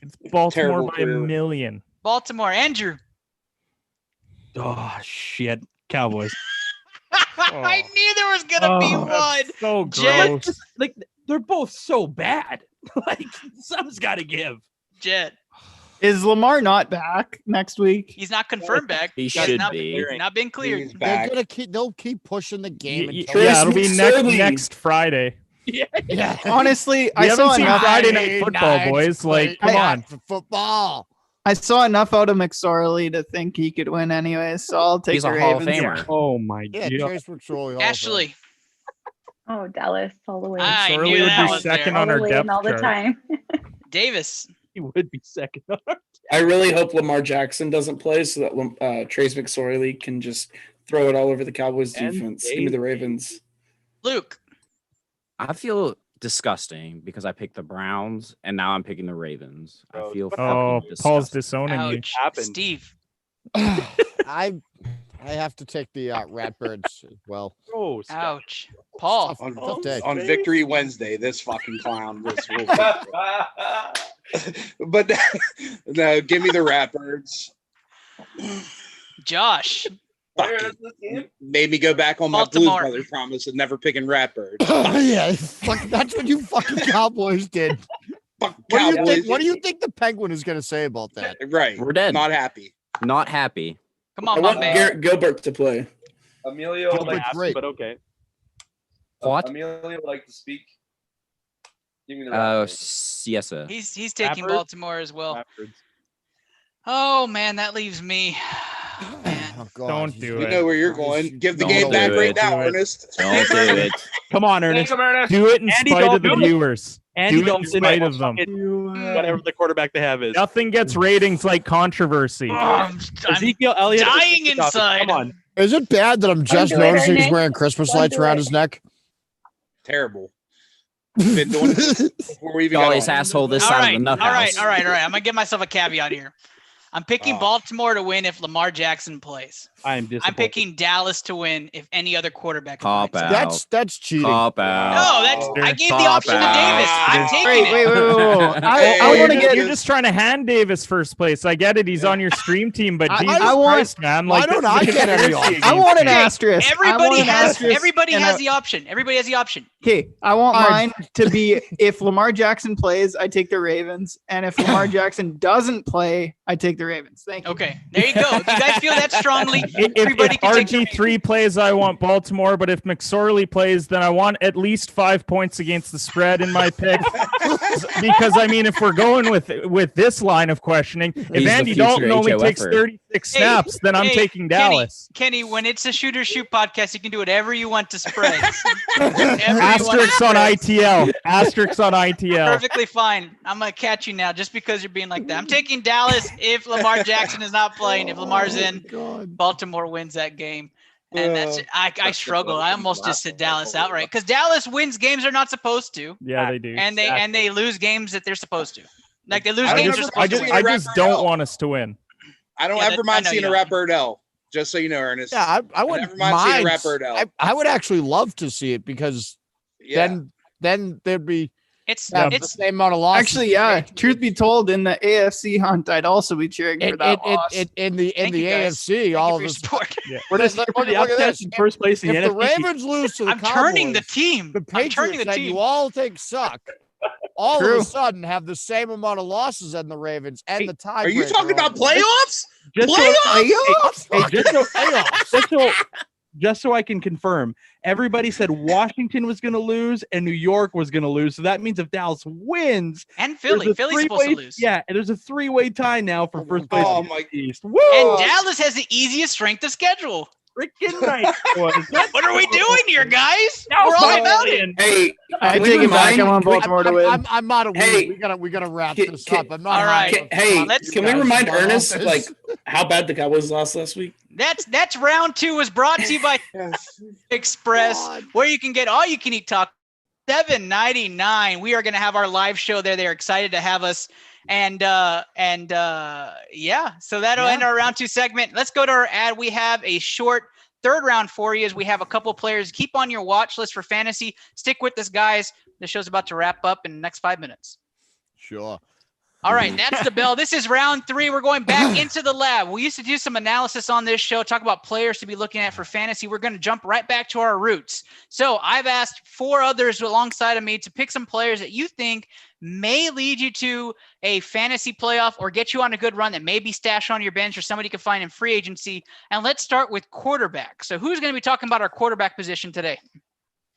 It's Baltimore Terrible by a career. million. Baltimore, Andrew. Oh shit, Cowboys. I knew there was gonna be one. That's so Jet. gross. Like they're both so bad. Like something's got to give. Jet. Is Lamar not back next week? He's not confirmed back. He He's should not, be. not been cleared. He's They're back. gonna they'll keep pushing the game Yeah, until Trace it'll be McSorley. next Friday. yeah. Honestly, We I haven't saw seen enough. Friday night football, boys. Like, come on. For football. I saw enough out of McSorley to think he could win anyways. So I'll take He's the a Hall of Ravens. Famer. Oh my Yeah, god. Trace McSorley. Hall of Fame. Ashley. Oh, Dallas all the way. I Sorley knew would that be was second there. on all our the way depth and all the chart. time. Davis. He would be second. I really hope Lamar Jackson doesn't play so that Trace McSorley can just throw it all over the Cowboys And defense. Give me the Ravens. Luke. I feel disgusting because I picked the Browns and now I'm picking the Ravens. I feel Oh, fucking Paul's disgusting. disowning you. Ouch. happened? Steve. I have to take the Ratbirds as well. Oh, Ouch. Paul. On, Tough day. on Victory Wednesday, this fucking clown. This will but no, give me the Ratbirds. Josh. Fucking made me go back on my Baltimore. Blues Brothers promise of never picking Ratbirds. Yeah, that's what you fucking Cowboys did. Fuck What do, you Cowboys. think, what do you think the Penguin is going to say about that? Right. We're dead. Not happy. Not happy. Come I on, want Bombay. Garrett Gilbert to play. Emilio would like, great. but okay. What? Emilio would like to speak. Give me the Oh, Raptors. yes, sir. He's taking Stafford? Baltimore as well. Afterwards. Oh man, that leaves me. Man. Oh, God. Don't do We it. know where you're going. Give the Don't game back do right it. now, Do it. Ernest. Don't do it. Come on, Thank Ernest. you, Ernest. Do it in Andy spite of the Dalton. viewers. Andy Do it in Dalton spite might of them. fucking whatever the quarterback they have is. Nothing gets ratings like controversy. Oh, I'm Ezekiel Elliott. is dying 50,000. inside. Come on. Is it bad that I'm just do it, noticing he's Ernest. wearing Christmas Don't lights do around it. his neck? Terrible. Been doing this before we even got Jolliest on. asshole this All side right, of the nut all right, house. all right, all right. I'm gonna give myself a caveat here. I'm picking Oh. Baltimore to win if Lamar Jackson plays. I am disappointed. I'm picking Dallas to win if any other quarterback Cop plays. out. That's cheating. Cop out. No, that's I gave the Cop option to out. Davis. I'm taking Wait, it. wait. I Hey, want to get. You're just trying to hand Davis first place. I get it. He's on your stream team, but I- Jesus I want- Christ, man. why Like, don't this is I a get any conspiracy options? I against want an you. asterisk. Everybody has Everybody the option. Everybody has the option. Okay, I want All mine to be if Lamar Jackson plays, I take the Ravens, and if Lamar Jackson doesn't play, I take the Ravens. Thank you. Okay, there you go. If you guys feel that strongly, If everybody can take the RG3 plays, I want Baltimore. But if McSorley plays, then I want at least 5 points against the spread in my pick. Because I mean, if we're going with this line of questioning, if He's the Andy future Dalton only takes HOFer. 36 6 snaps, then I'm taking Dallas. Kenny, when it's a shoot or shoot podcast, you can do whatever you want to spreads. Whatever you want to Asterisks on spreads. ITL. Asterisks on ITL. Perfectly fine. I'm gonna catch you now just because you're being like that. I'm taking Dallas if Lamar Jackson is not playing. If Lamar's in, Baltimore wins that game. And that's I struggle. I almost just said Dallas outright because Dallas wins games they're not supposed to. Yeah, they do. And they lose games that they're supposed to. Like they lose I games just- they're supposed to win. I just don't want us to win. I don't Yeah, ever that- mind I know seeing you a don't. rapper L. Just so you know, Ernest. Yeah, I never wouldn't mind seeing a mind. rapper L. I would actually love to see it because then there'd be It's the same amount of losses. Actually, yeah. Truth be told, in the AFC hunt, I'd also be cheering for that loss. in the Thank you, guys. AFC, all of us. We're just Look for the at upsets this. in first place in If the the NFC. Ravens lose to the I'm Cowboys, turning the team. the I'm turning Patriots the that team. you all think suck, all True. of a sudden have the same amount of losses as the Ravens and the tie. Are you talking about playoffs? Just Playoffs? Hey, just so I can confirm, everybody said Washington was going to lose and New York was going to lose. So that means if Dallas wins, And Philly. there's a Philly's supposed to three-way- lose. Yeah, and there's a 3-way tie now for first place Oh in my the East. Woo! And Dallas has the easiest strength of schedule. Freaking nice, boys. What are we doing here, guys? Now We're all it's about it. in. Hey, I can we take it back. I remind- want Baltimore to win. I'm not a Hey, we gotta wrap can- this can- up. I'm not All right. high. Hey, Let's- can we guys remind come on Ernest off like this. how bad the Cowboys lost last week? That's round 2 was brought to you by Express, God. where you can get all you can eat taco. $7.99. We are going to have our live show there. They're excited to have us. And yeah, so that'll end our round 2 segment. Let's go to our ad. We have a short third round for you as we have a couple players. Keep on your watch list for fantasy. Stick with us, guys. The show's about to wrap up in the next 5 minutes. Sure. All right, that's the bell. This is round 3. We're going back into the lab. We used to do some analysis on this show, talk about players to be looking at for fantasy. We're going to jump right back to our roots. So I've asked 4 others alongside of me to pick some players that you think may lead you to a fantasy playoff or get you on a good run that may be stashed on your bench or somebody you can find in free agency. And let's start with quarterback. So who's going to be talking about our quarterback position today?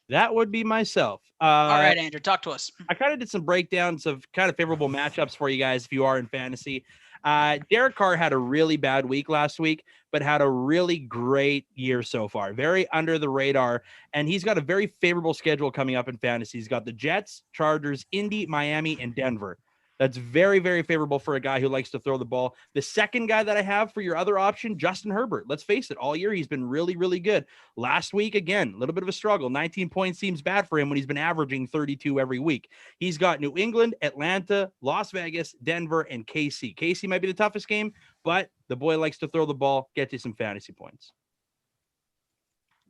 That would be myself. All right, Andrew, talk to us. I kind of did some breakdowns of kind of favorable matchups for you guys if you are in fantasy. Derek Carr had a really bad week last week, but had a really great year so far. Very under the radar, and he's got a very favorable schedule coming up in fantasy. He's got the Jets, Chargers, Indy, Miami, and Denver. That's very, very favorable for a guy who likes to throw the ball. The second guy that I have for your other option, Justin Herbert. Let's face it, all year he's been really, really good. Last week, again, a little bit of a struggle. 19 points seems bad for him when he's been averaging 32 every week. He's got New England, Atlanta, Las Vegas, Denver, and KC. KC might be the toughest game, but the boy likes to throw the ball, get you some fantasy points.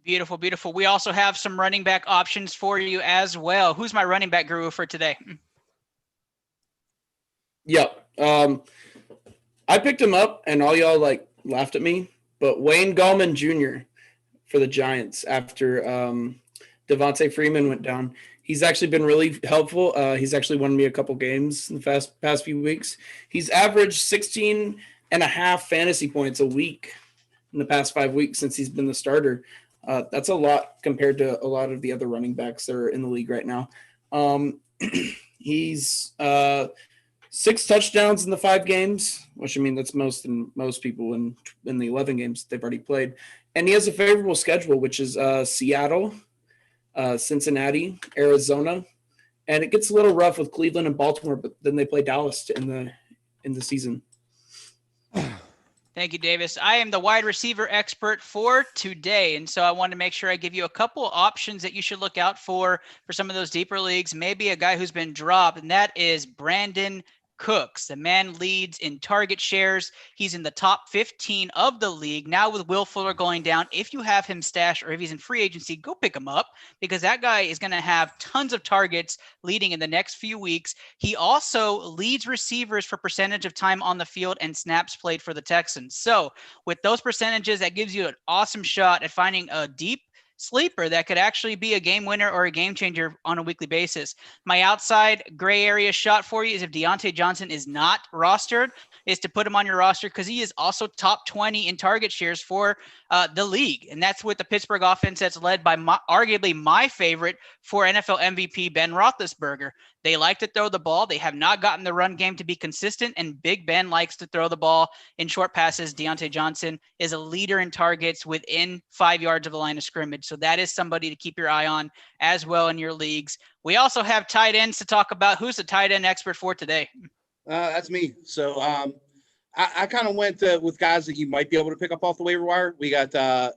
Beautiful, beautiful. We also have some running back options for you as well. Who's my running back guru for today? Yep. I picked him up, and all y'all like laughed at me. But Wayne Gallman Jr. for the Giants after Devontae Freeman went down. He's actually been really helpful. He's actually won me a couple games in the past few weeks. He's averaged 16 and a half fantasy points a week in the past 5 weeks since he's been the starter. That's a lot compared to a lot of the other running backs that are in the league right now. He's 6 touchdowns in the 5 games, which I mean that's most people in the 11 games they've already played. And he has a favorable schedule, which is Seattle, Cincinnati, Arizona, and it gets a little rough with Cleveland and Baltimore, but then they play Dallas in the season. Thank you, Davis. I am the wide receiver expert for today, and so I wanted to make sure I give you a couple options that you should look out for some of those deeper leagues. Maybe a guy who's been dropped, and that is Brandon Cooks. The man leads in target shares. He's in the top 15 of the league. Now with Will Fuller going down, if you have him stashed or if he's in free agency, go pick him up because that guy is going to have tons of targets leading in the next few weeks. He also leads receivers for percentage of time on the field and snaps played for the Texans. So with those percentages, that gives you an awesome shot at finding a deep sleeper that could actually be a game winner or a game changer on a weekly basis. My outside gray area shot for you is if Deontay Johnson is not rostered, is to put him on your roster because he is also top 20 in target shares for the league. And that's with the Pittsburgh offense that's led by arguably my favorite for NFL MVP, Ben Roethlisberger. They like to throw the ball. They have not gotten the run game to be consistent, and Big Ben likes to throw the ball in short passes. Deontay Johnson is a leader in targets within 5 yards of the line of scrimmage. So that is somebody to keep your eye on as well in your leagues. We also have tight ends to talk about. Who's the tight end expert for today? That's me. So I kind of went with guys that you might be able to pick up off the waiver wire. We got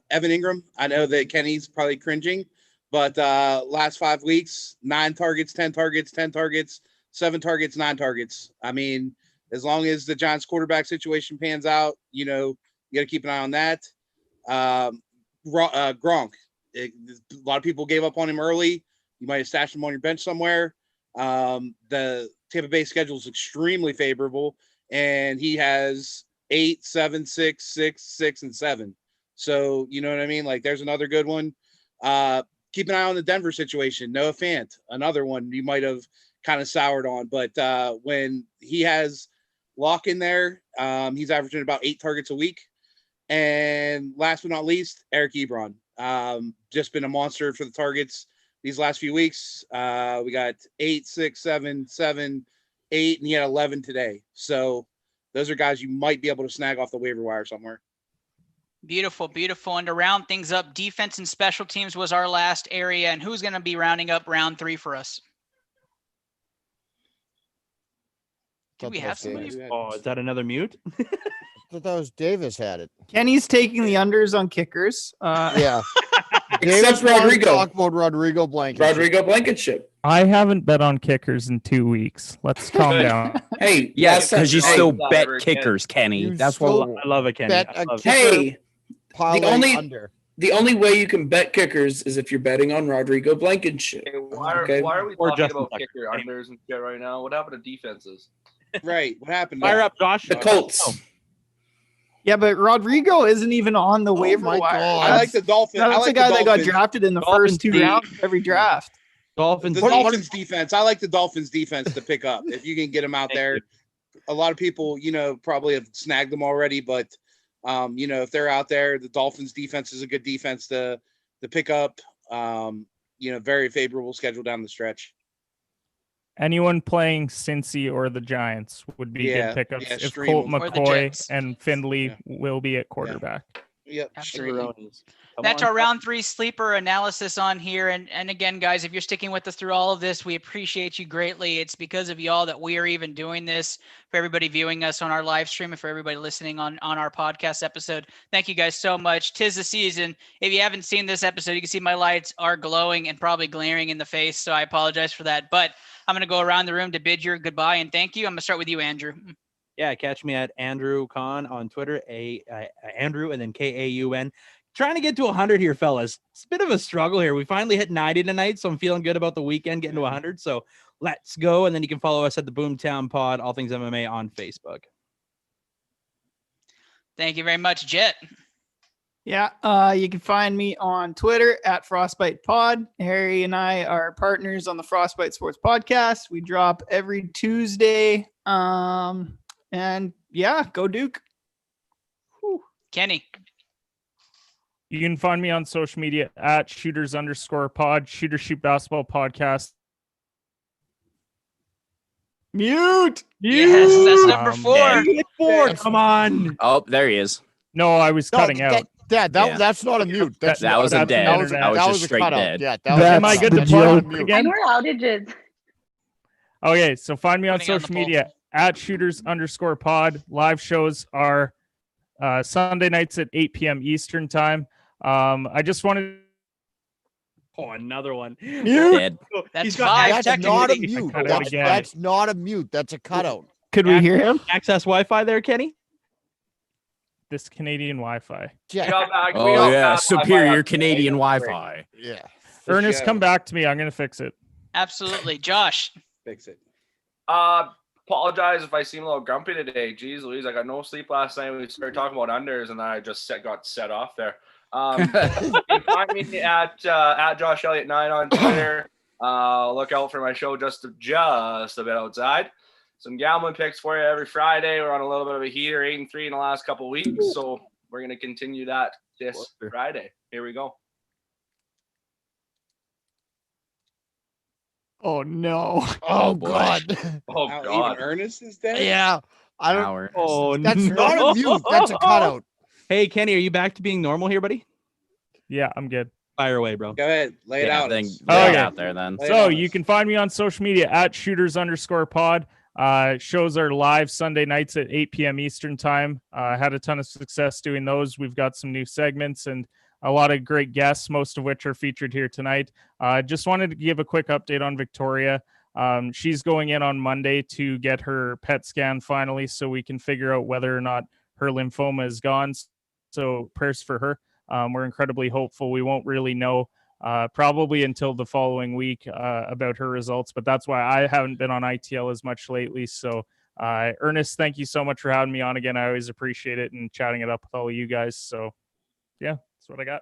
Evan Ingram. I know that Kenny's probably cringing, but last 5 weeks, 9 targets, 10 targets, 10 targets, 7 targets, 9 targets. I mean, as long as the Giants quarterback situation pans out, you got to keep an eye on that. Gronk. A lot of people gave up on him early. You might have stashed him on your bench somewhere. The Tampa Bay schedule is extremely favorable, and he has 8, 7, 6, 6, 6, and 7. So you know what I mean? Like, there's another good one. Keep an eye on the Denver situation. Noah Fant, another one you might have kind of soured on, but when he has Locke in there, he's averaging about 8 targets a week. And last but not least, Eric Ebron. Just been a monster for the targets these last few weeks. We got 8, 6, 7, 7, 8, and he had 11 today. So those are guys you might be able to snag off the waiver wire somewhere. Beautiful, beautiful. And to round things up, defense and special teams was our last area. And who's going to be rounding up round 3 for us? Do we have somebody? Oh, is that another mute? I thought that was Davis had it. Kenny's taking the unders on kickers. Yeah. Except Davis wanted to Rodrigo. Talk about Rodrigo Blankenship. Rodrigo Blankenship. I haven't bet on kickers in 2 weeks. Let's calm down. Hey, Yes, because you hey, still bet kickers, Kenny. You That's still what. I love it, Kenny. bet I a love it. kicker Hey, parlay under. the only way you can bet kickers is if you're betting on Rodrigo Blankenship. Okay, why are we Or talking Justin about Tucker. kicker unders and shit right now? What happened to defenses? Right. What happened? Fire up, Josh. The Colts. Yeah, but Rodrigo isn't even on the waiver my wire. God. I like the Dolphins. That's I like the guy that got Dolphins. drafted in the Dolphins first 2 D. rounds of every draft. Dolphins. The Dolphins defense. I like the Dolphins defense to pick up if you can get them out Thank there. you. A lot of people, probably have snagged them already, but if they're out there, the Dolphins defense is a good defense to pick up. Very favorable schedule down the stretch. Anyone playing Cincy or the Giants would be Yeah, good pickups yeah, if stream Colt them. Or the McCoy Jets. and Findley Yeah. will be at quarterback. Yep. Absolutely. Macaronis. Come That's on. our round 3 sleeper analysis on here. And again, guys, if you're sticking with us through all of this, we appreciate you greatly. It's because of y'all that we are even doing this. For everybody viewing us on our live stream and for everybody listening on our podcast episode, thank you guys so much. 'Tis the season. If you haven't seen this episode, you can see my lights are glowing and probably glaring in the face. So I apologize for that. But I'm going to go around the room to bid your goodbye and thank you. I'm going to start with you, Andrew. Yeah, catch me at Andrew Kahn on Twitter, Andrew and then Kaun. Trying to get to 100 here, fellas. It's a bit of a struggle here. We finally hit 90 tonight, so I'm feeling good about the weekend getting to 100. So let's go, and then you can follow us at the Boomtown Pod, All Things MMA on Facebook. Thank you very much, Jet. Yeah, you can find me on Twitter at Frostbite Pod. Harry and I are partners on the Frostbite Sports Podcast. We drop every Tuesday. And yeah, go Duke. Kenny. You can find me on social media at shooters_pod, Shoot Basketball Podcast. Mute. Yes, that's number Um, 4. Four, come on. Oh, there he is. No, I was cutting out. That's not a mute. That's That was a that's dead. internet. I was that just a straight cutout. dead. Yeah, Am I good to that's not a plug mute. again? Mine were outages. Okay, so find me on Putting on the social poll. media at shooters_pod. Live shows are Sunday nights at 8 p.m. Eastern time. I just wanted Oh, another one. Dead. That's He's got 5 That's not a technically. mute. cut out That's, again. that's not a mute. That's a cutout. Could we hear him? access Wi-Fi there, Kenny? this Canadian Wi-Fi. We Yeah. got back- we Oh got yeah, back superior Wi-Fi. Canadian Wi-Fi. Yeah. Ernest, show. come back to me. I'm gonna fix it. Absolutely. Josh. Fix it. Apologize if I seem a little grumpy today. Jeez Louise, I got no sleep last night. We started talking about unders and then I just got set off there. You can find me at Josh Elliott 9 on Twitter. Look out for my show just a bit outside. Some gambling picks for you every Friday. We're on a little bit of a heater, 8-3 in the last couple of weeks. So we're going to continue that this Friday. Here we go. Oh no. Oh, boy. God. Oh Now God. even Ernest is dead. Yeah. I don't. Hour. Oh, That's no. not a mute. That's a cutout. Hey, Kenny, are you back to being normal here, buddy? Yeah, I'm good. Fire away, bro. Go ahead, lay it Yeah, out. then us. lay it Okay. out there then. Lay it So on you us. can find me on social media at shooters_pod. Shows are live Sunday nights at 8 p.m. Eastern time. Had a ton of success doing those. We've got some new segments and a lot of great guests, most of which are featured here tonight. Just wanted to give a quick update on Victoria. She's going in on Monday to get her PET scan finally, so we can figure out whether or not her lymphoma is gone. So prayers for her. We're incredibly hopeful. We won't really know probably until the following week about her results, but that's why I haven't been on ITL as much lately. So Ernest, thank you so much for having me on again. I always appreciate it and chatting it up with all of you guys. So yeah, that's what I got.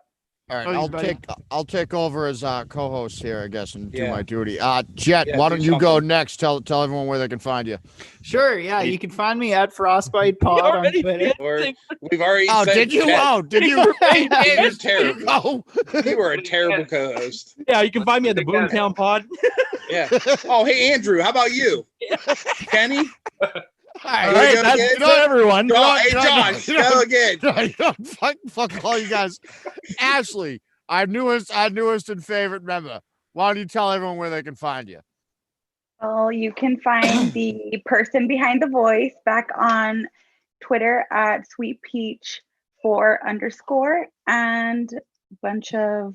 All right, Please, buddy. I'll take over as co-host here, I guess, and do Yeah. my duty. Jet, Yeah, why do don't you go something. next? Tell everyone where they can find you. Sure, yeah. You can find me at Frostbite Pod on already Twitter. Or we've already Oh, said did you? Chet. Oh, did you? You're terrible. Oh. You were a terrible co-host. Yeah, you can find me at the Again. Boomtown Pod. Yeah. Oh, hey Andrew, how about you? Kenny? All All All right, right, go that's again. not everyone. Oh, hey no, Josh, no. go again. Fuck all you guys. Ashley, our newest and favorite member. Why don't you tell everyone where they can find you? Well, you can find the person behind the voice back on Twitter at sweetpeach4_ and a bunch of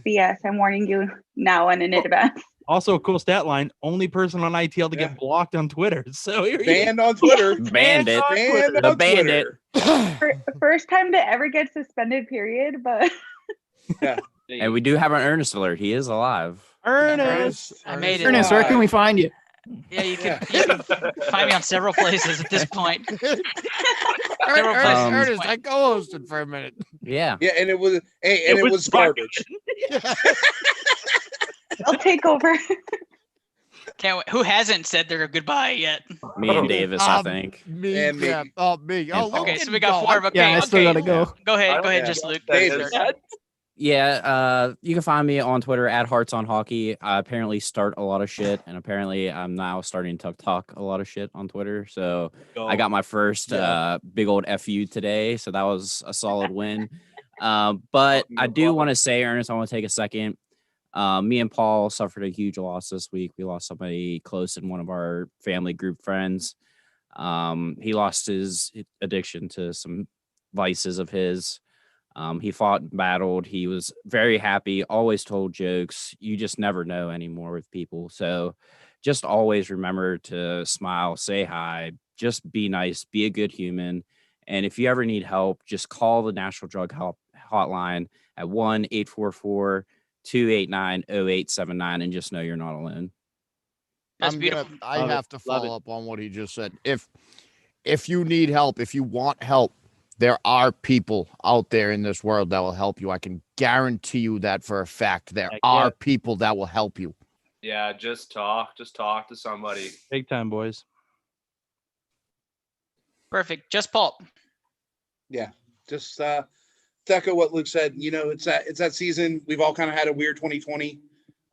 BS. I'm warning you now and in advance. Also, a cool stat line: only person on ITL to Yeah. get blocked on Twitter. So here you Banned on Twitter. Bandit. Banned The on bandit. Twitter. First time to ever get suspended, period. But And we do have an Ernest alert. He is alive. Ernest. I made it. Ernest, where can we find you? Yeah, you can find me on several places at this point. Several places at this Ernest, point. I co-hosted for a minute. Yeah. Yeah, and it was it was garbage. I'll take over. Can't wait. Who hasn't said their goodbye yet? Me and Davis, I think. Me, And me. yeah. Oh, me. Oh, And Luke Okay, didn't so we got go. 4 of okay. Yeah, I still okay. gotta go. Go ahead, Yeah. just Luke. Davis. Yeah, you can find me on Twitter at Hearts on Hockey. I apparently start a lot of shit, and apparently I'm now starting to talk a lot of shit on Twitter. So I got my first big old FU today, so that was a solid win. But I do want to say, Ernest, I want to take a second. Me and Paul suffered a huge loss this week. We lost somebody close in one of our family group friends. He lost his addiction to some vices of his. He fought and battled. He was very happy, always told jokes. You just never know anymore with people. So just always remember to smile, say hi, just be nice, be a good human. And if you ever need help, just call the National Drug Help Hotline at 1-844-289-0879 and just know you're not alone. That's beautiful. I Love it. have to Love follow up on what he just said. If you need help, if you want help, there are people out there in this world that will help you. I can guarantee you that for a fact. There Heck are yeah. people that will help you. Yeah, just talk to somebody. Big time, boys. Perfect. Just Paul. Yeah, just to echo what Luke said. You know, it's that season. We've all kind of had a weird 2020.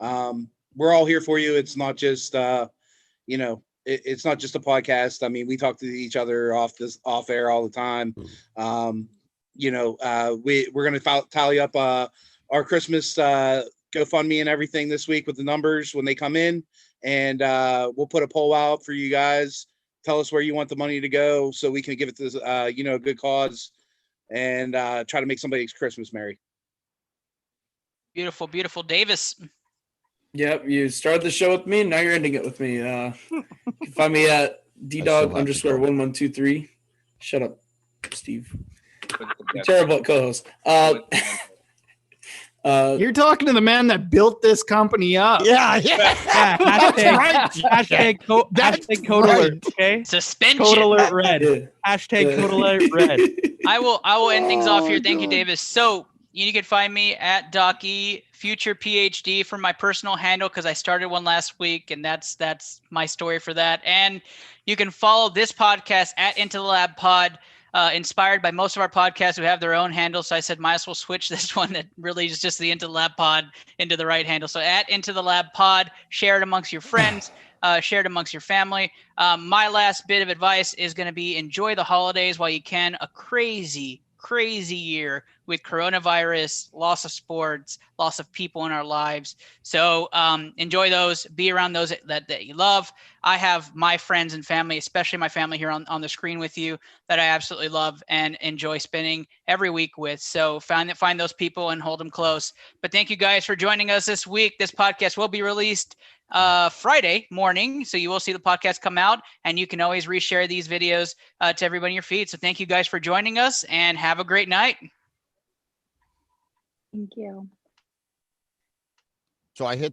We're all here for you. It's not just it's not just a podcast. I mean, we talk to each other off air all the time. We're going to tally up our Christmas GoFundMe and everything this week with the numbers when they come in, and we'll put a poll out for you guys. Tell us where you want the money to go so we can give it to a good cause and try to make somebody's Christmas merry. Beautiful, beautiful. Davis. Yep, you started the show with me, now you're ending it with me. You can find me at ddog_1123. Shut up, Steve. You're terrible at co-host. You're talking to the man that built this company up. Yeah. Yeah, hashtag code alert. Okay. Suspension. Code alert red. Yeah. Hashtag code alert red. I will end things off here. Oh, Thank you, God. Davis. So you can find me at Docky Future PhD for my personal handle because I started one last week, and that's my story for that. And you can follow this podcast at Into the Lab Pod. inspired by most of our podcasts who have their own handles. So I said, might as well switch this one that really is just the Into the Lab Pod into the right handle. So at Into the Lab Pod, share it amongst your friends, share it amongst your family. My last bit of advice is going to be enjoy the holidays while you can. A crazy year with coronavirus, loss of sports, loss of people in our lives. So enjoy those, be around those that you love. I have my friends and family, especially my family here on the screen with you, that I absolutely love and enjoy spending every week with. So find those people and hold them close. But thank you guys for joining us this week. This podcast will be released Friday morning. So you will see the podcast come out, and you can always reshare these videos to everybody in your feed. So thank you guys for joining us, and have a great night. Thank you. So I hit